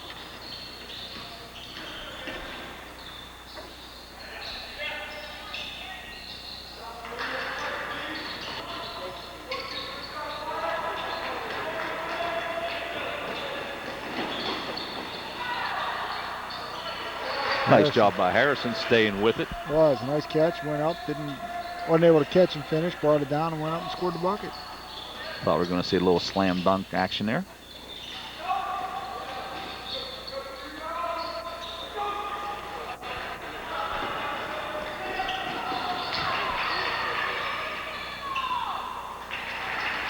Nice job by Harrison staying with it. Was a nice catch, went up, wasn't able to catch and finish, brought it down and went up and scored the bucket. Thought we were going to see a little slam dunk action there.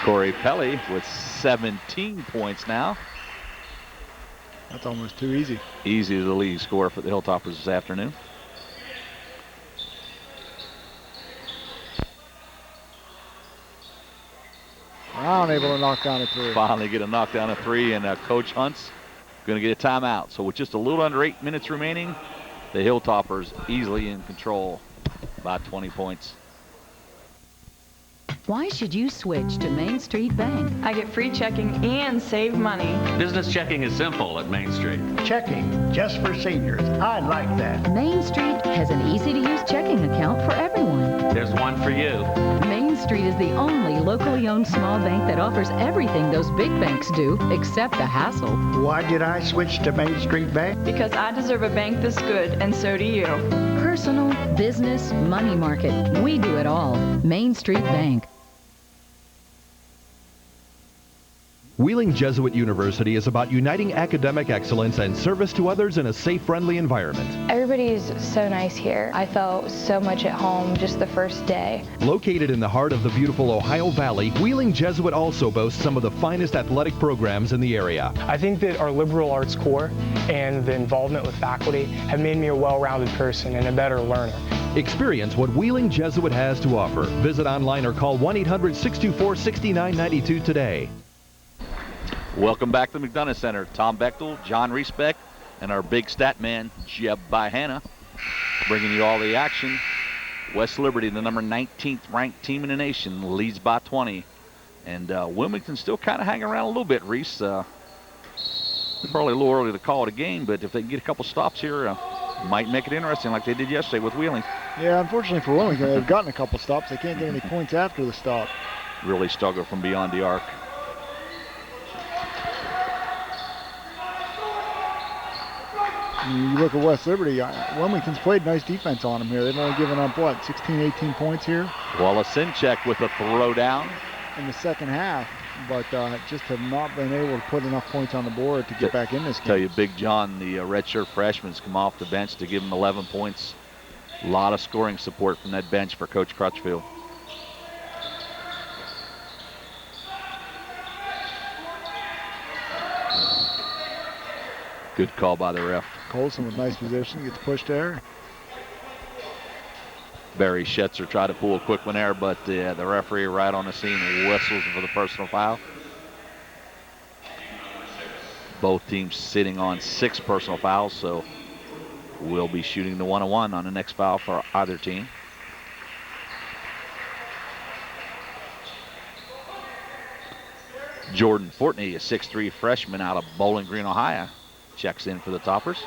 Corey Pelly with 17 points now. That's almost too easy. Easy the lead score for the Hilltoppers this afternoon. Brown able to knock down a three. Finally get a knockdown of three, and Coach Hunt's going to get a timeout. So with just a little under 8 minutes remaining, the Hilltoppers easily in control by 20 points. Why should you switch to Main Street Bank? I get free checking and save money. Business checking is simple at Main Street. Checking, just for seniors. I like that. Main Street has an easy-to-use checking account for everyone. There's one for you. Main Street is the only locally owned small bank that offers everything those big banks do, except the hassle. Why did I switch to Main Street Bank? Because I deserve a bank this good, and so do you. Personal, business, money market. We do it all. Main Street Bank. Wheeling Jesuit University is about uniting academic excellence and service to others in a safe, friendly environment. Everybody's so nice here. I felt so much at home just the first day. Located in the heart of the beautiful Ohio Valley, Wheeling Jesuit also boasts some of the finest athletic programs in the area. I think that our liberal arts core and the involvement with faculty have made me a well-rounded person and a better learner. Experience what Wheeling Jesuit has to offer. Visit online or call 1-800-624-6992 today. Welcome back to the McDonough Center. Tom Bechtel, John Riesbeck, and our big stat man, Jeb Byhanna, bringing you all the action. West Liberty, the number 19th ranked team in the nation, leads by 20. And Wilmington still kind of hanging around a little bit, Reese. Probably a little early to call it a game, but if they can get a couple stops here, might make it interesting like they did yesterday with Wheeling. Yeah, unfortunately for Wilmington, they've gotten a couple stops. They can't get any points after the stop. Really struggle from beyond the arc. You look at West Liberty, Wilmington's played nice defense on them here. They've only given up, what, 16, 18 points here? Wolasinchek with a throwdown in the second half, but just have not been able to put enough points on the board to get back in this game. Tell you, Big John, the redshirt freshman, has come off the bench to give him 11 points. A lot of scoring support from that bench for Coach Crutchfield. Good call by the ref. Colson with nice position, gets pushed there. Barry Schetzer tried to pull a quick one there, but the referee right on the scene whistles for the personal foul. Both teams sitting on 6 personal fouls, so we'll be shooting the 1-on-1 on the next foul for either team. Jordan Fortney, a 6'3" freshman out of Bowling Green, Ohio, checks in for the Toppers.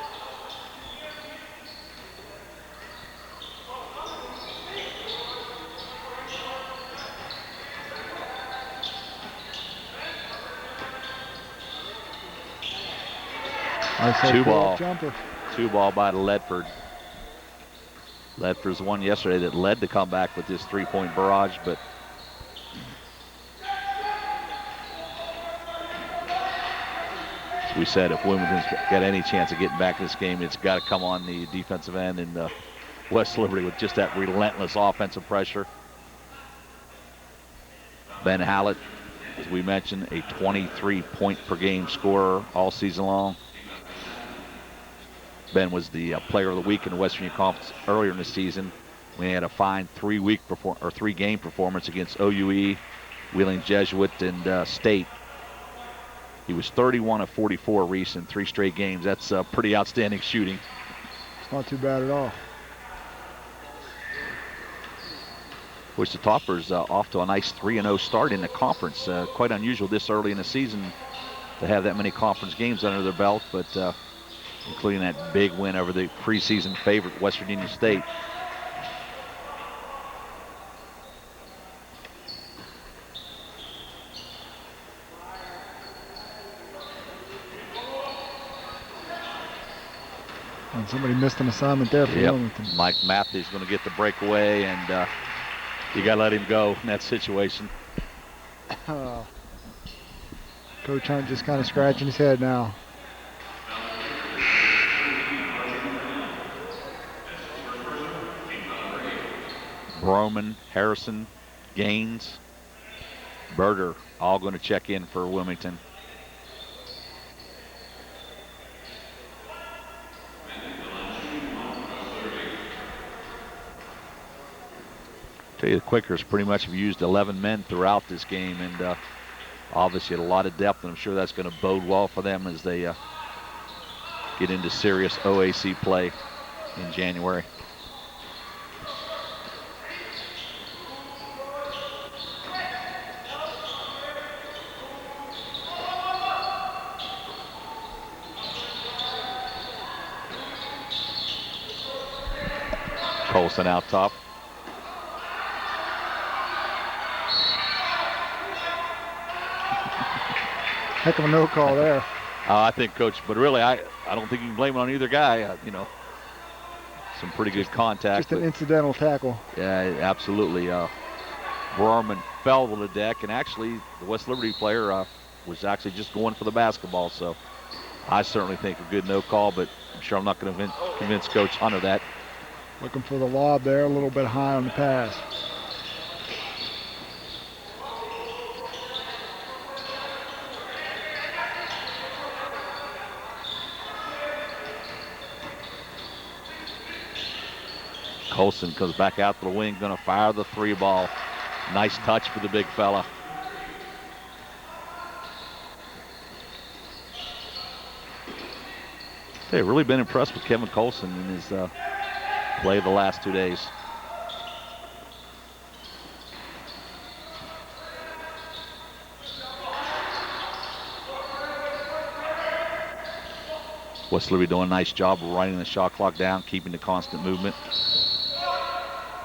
Two ball. Jumper. 2 ball by Ledford. Ledford's the one yesterday that led the comeback with this 3-point barrage, but as we said, if Wilmington's got any chance of getting back in this game, it's got to come on the defensive end, and West Liberty with just that relentless offensive pressure. Ben Hallett, as we mentioned, a 23-point per game scorer all season long. Ben was the player of the week in the West Virginia Conference earlier in the season. We had a fine 3-game performance against OUE, Wheeling Jesuit, and State. He was 31 of 44 recent 3 straight games. That's pretty outstanding shooting. It's not too bad at all. Which the Toppers off to a nice 3-0 start in the conference. Quite unusual this early in the season to have that many conference games under their belt, but including that big win over the preseason favorite West Virginia State. And somebody missed an assignment there for Wilmington. Mike Matthews going to get the breakaway, and you got to let him go in that situation. Coach Hunt just kind of scratching his head now. Broman, Harrison, Gaines, Berger, all going to check in for Wilmington. Tell you, the Quakers pretty much have used 11 men throughout this game, and obviously had a lot of depth, and I'm sure that's going to bode well for them as they get into serious OAC play in January. Colson out top. Heck of a no call there. I think, Coach, but really, I don't think you can blame it on either guy. You know, some pretty good contact. Just an incidental tackle. Yeah, absolutely. Brorman fell to the deck, and actually, the West Liberty player was actually just going for the basketball. So I certainly think a good no call, but I'm sure I'm not going to convince Coach Hunt of that. Looking for the lob there, a little bit high on the pass. Colson comes back out to the wing, going to fire the 3-ball. Nice touch for the big fella. They've really been impressed with Kevin Colson in his play the last 2 days. West Liberty doing a nice job of running the shot clock down, keeping the constant movement.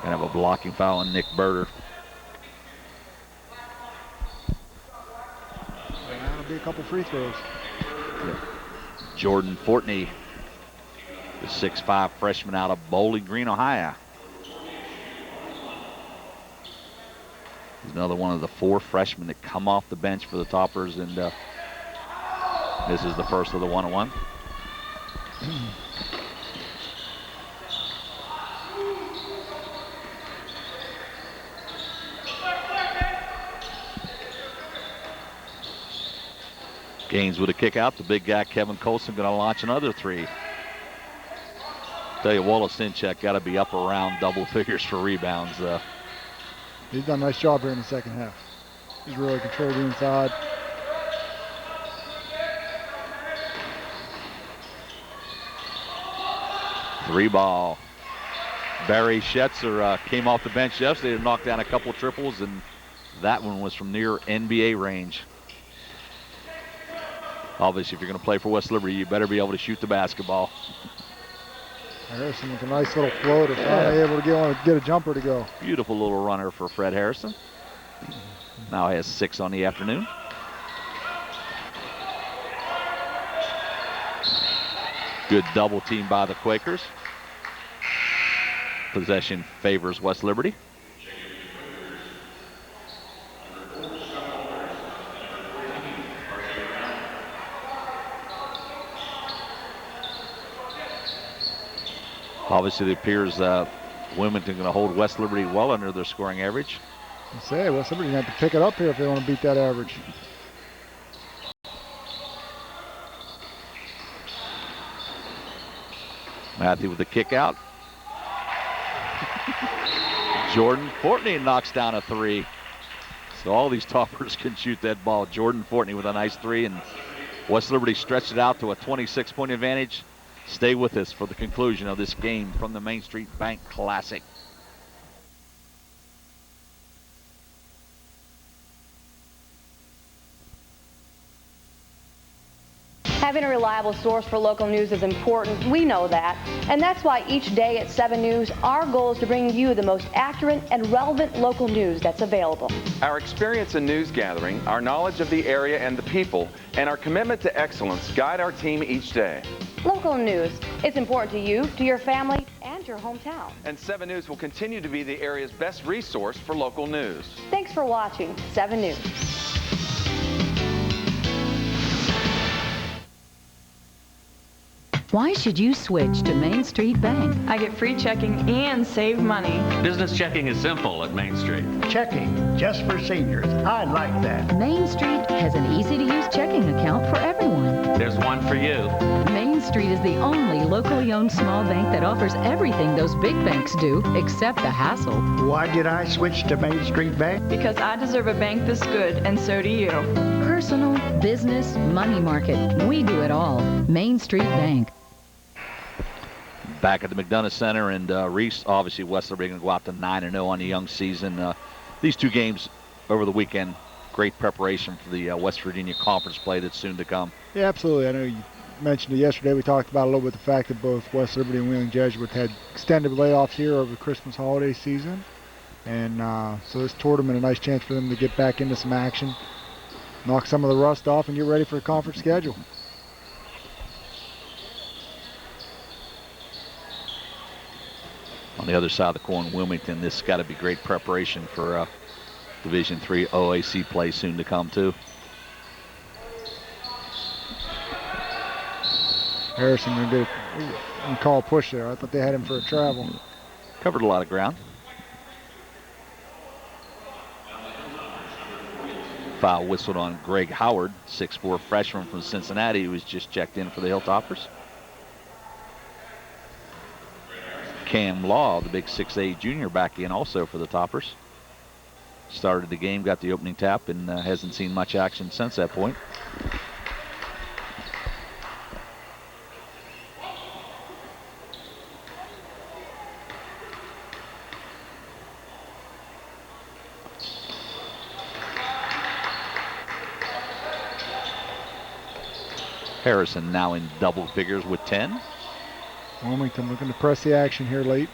Gonna have a blocking foul on Nick Berger. That'll be a couple free throws. Yeah. Jordan Fortney, the 6'5" freshman out of Bowling Green, Ohio. He's another one of the 4 freshmen that come off the bench for the Toppers, and this is the first of the one-on-one. Gaines with a kick out. The big guy, Kevin Colson, going to launch another 3. Tell you, Wallace Sinchek got to be up around double figures for rebounds. He's done a nice job here in the second half. He's really controlled the inside. Three-ball. Barry Schetzer came off the bench yesterday to knock down a couple triples, and that one was from near NBA range. Obviously, if you're going to play for West Liberty, you better be able to shoot the basketball. Harrison with a nice little floater, finally able to get a jumper to go. Beautiful little runner for Fred Harrison. Now he has 6 on the afternoon. Good double team by the Quakers. Possession favors West Liberty. Obviously, it appears Wilmington going to hold West Liberty well under their scoring average. I say, West Liberty going to have to pick it up here if they want to beat that average. Matthew with the kick out. Jordan Fortney knocks down a three. So all these toppers can shoot that ball. Jordan Fortney with a nice three, and West Liberty stretched it out to a 26-point advantage. Stay with us for the conclusion of this game from the Main Street Bank Classic. Having a reliable source for local news is important. We know that. And that's why each day at 7 News, our goal is to bring you the most accurate and relevant local news that's available. Our experience in news gathering, our knowledge of the area and the people, and our commitment to excellence guide our team each day. Local news. It's important to you, to your family, and your hometown. And 7 News will continue to be the area's best resource for local news. Thanks for watching 7 News. Why should you switch to Main Street Bank? I get free checking and save money. Business checking is simple at Main Street. Checking, just for seniors. I like that. Main Street has an easy-to-use checking account for everyone. There's one for you. Main Street is the only locally owned small bank that offers everything those big banks do, except the hassle. Why did I switch to Main Street Bank? Because I deserve a bank this good, and so do you. Personal, business, money market. We do it all. Main Street Bank. Back at the McDonough Center, and Reese, obviously West Liberty going to go out to 9-0 on the young season. These two games over the weekend, great preparation for the West Virginia Conference play that's soon to come. Yeah, absolutely. I know you mentioned it yesterday. We talked about a little bit the fact that both West Liberty and Wheeling Jesuit had extended layoffs here over the Christmas holiday season. And so this tournament, a nice chance for them to get back into some action, knock some of the rust off, and get ready for the conference schedule. On the other side of the coin, Wilmington, this has got to be great preparation for Division III OAC play soon to come, too. Harrison going to do a call push there. I thought they had him for a travel. Covered a lot of ground. Foul whistled on Greg Howard, 6'4" freshman from Cincinnati, who was just checked in for the Hilltoppers. Cam Law, the big 6'8" junior, back in also for the Toppers. Started the game, got the opening tap, and hasn't seen much action since that point. Harrison now in double figures with 10. Wilmington looking to press the action here late.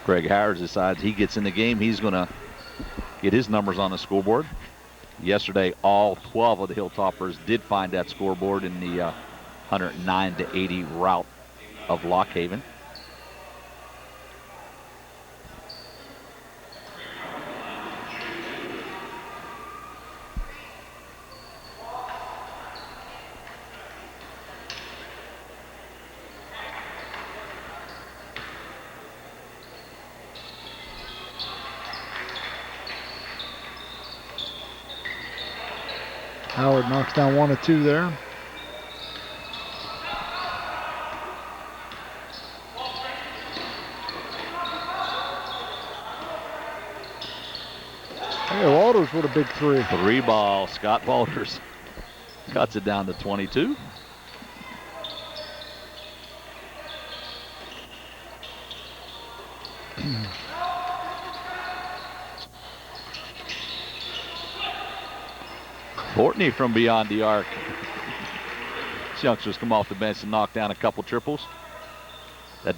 Greg Howard decides he gets in the game. He's going to get his numbers on the scoreboard. Yesterday, all 12 of the Hilltoppers did find that scoreboard in the 109-80 rout of Lock Haven. Howard knocks down 1 of 2 there. Hey, Walters with a big 3. 3 ball. Scott Walters cuts it down to 22. Fortney from beyond the arc. These youngsters come off the bench and knock down a couple triples. That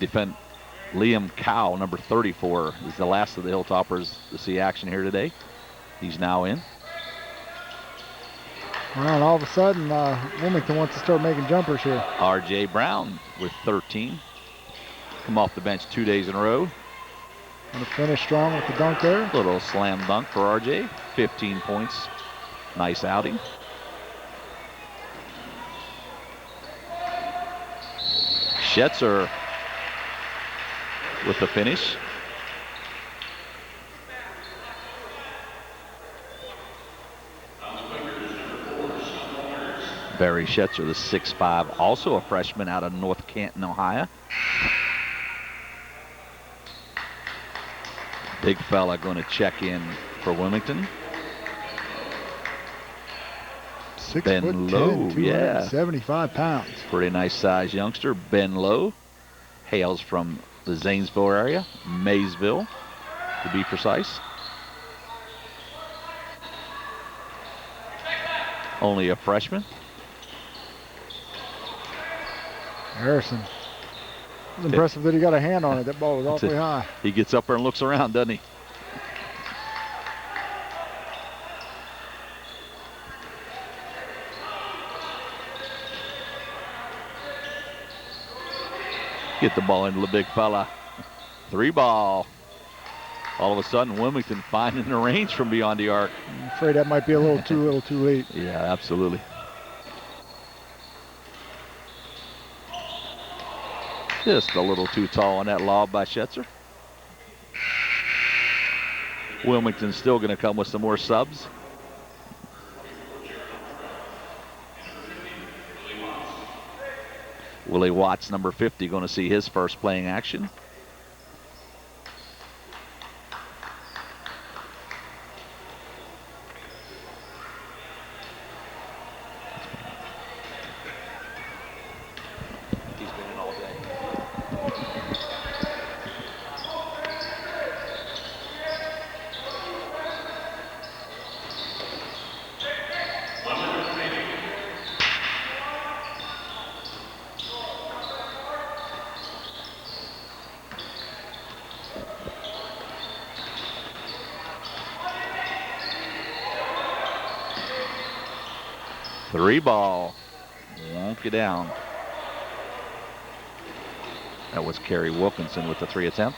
Liam Cow, number 34, is the last of the Hilltoppers to see action here today. He's now in. Well, and all of a sudden, Wilmington wants to start making jumpers here. R.J. Brown with 13. Come off the bench 2 days in a row. Going to finish strong with the dunk there. Little slam dunk for R.J. 15 points. Nice outing. Schetzer with the finish. Barry Schetzer, the 6'5", also a freshman out of North Canton, Ohio. Big fella going to check in for Wilmington. 6'10", 275 pounds. Pretty nice size youngster. Ben Lowe hails from the Zanesville area, Maysville to be precise. Only a freshman. Harrison. It's impressive that he got a hand on it. That ball was awfully high. He gets up there and looks around, doesn't he? Get the ball into the big fella. 3 ball. All of a sudden, Wilmington finding the range from beyond the arc. I'm afraid that might be a little too late. Yeah, absolutely. Just a little too tall on that lob by Schetzer. Wilmington's still going to come with some more subs. Willie Watts, number 50, going to see his first playing action. He's been in all day. Three ball. Won't get down. That was Kerry Wilkinson with the 3 attempt.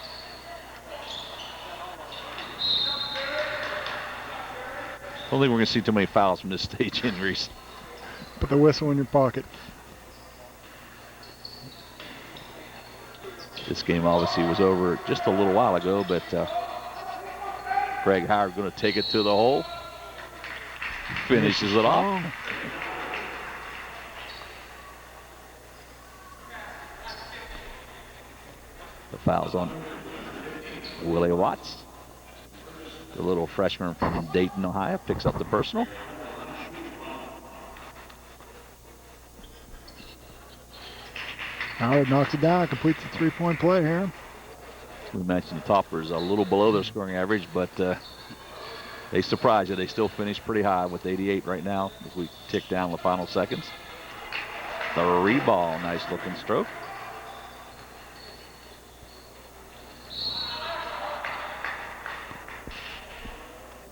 Don't think we're going to see too many fouls from this stage, injuries. Put the whistle in your pocket. This game obviously was over just a little while ago, but Greg Howard going to take it to the hole. Finishes it off. The foul's on Willie Watts. The little freshman from Dayton, Ohio, picks up the personal. Howard knocks it down, completes the 3-point play here. We mentioned the Toppers a little below their scoring average, but they surprise you. They still finish pretty high with 88 right now as we tick down the final seconds. 3 ball, nice looking stroke.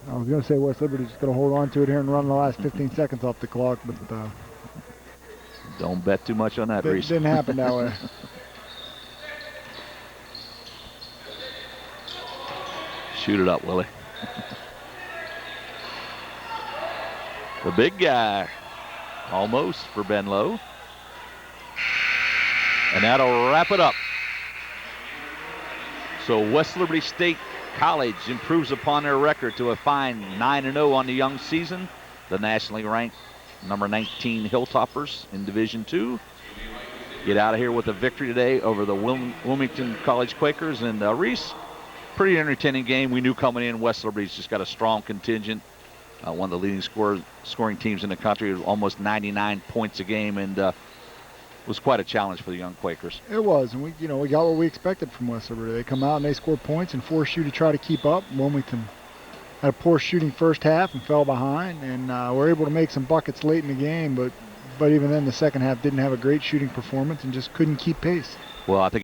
I was going to say West Liberty's going to hold on to it here and run the last 15 seconds off the clock, but don't bet too much on that, Reese. It didn't happen that way. Shoot it up, Willie. The big guy, almost for Ben Lowe. And that'll wrap it up. So West Liberty State College improves upon their record to a fine 9-0 on the young season. The nationally ranked number 19 Hilltoppers in Division II get out of here with a victory today over the Wilmington College Quakers. And Reese, pretty entertaining game. We knew coming in West Liberty's just got a strong contingent. One of the leading scoring teams in the country, almost 99 points a game, and was quite a challenge for the young Quakers. It was, and we got what we expected from West Liberty. They come out and they score points and force you to try to keep up. Wilmington had a poor shooting first half and fell behind, and were able to make some buckets late in the game, but even then the second half didn't have a great shooting performance and just couldn't keep pace. Well, I think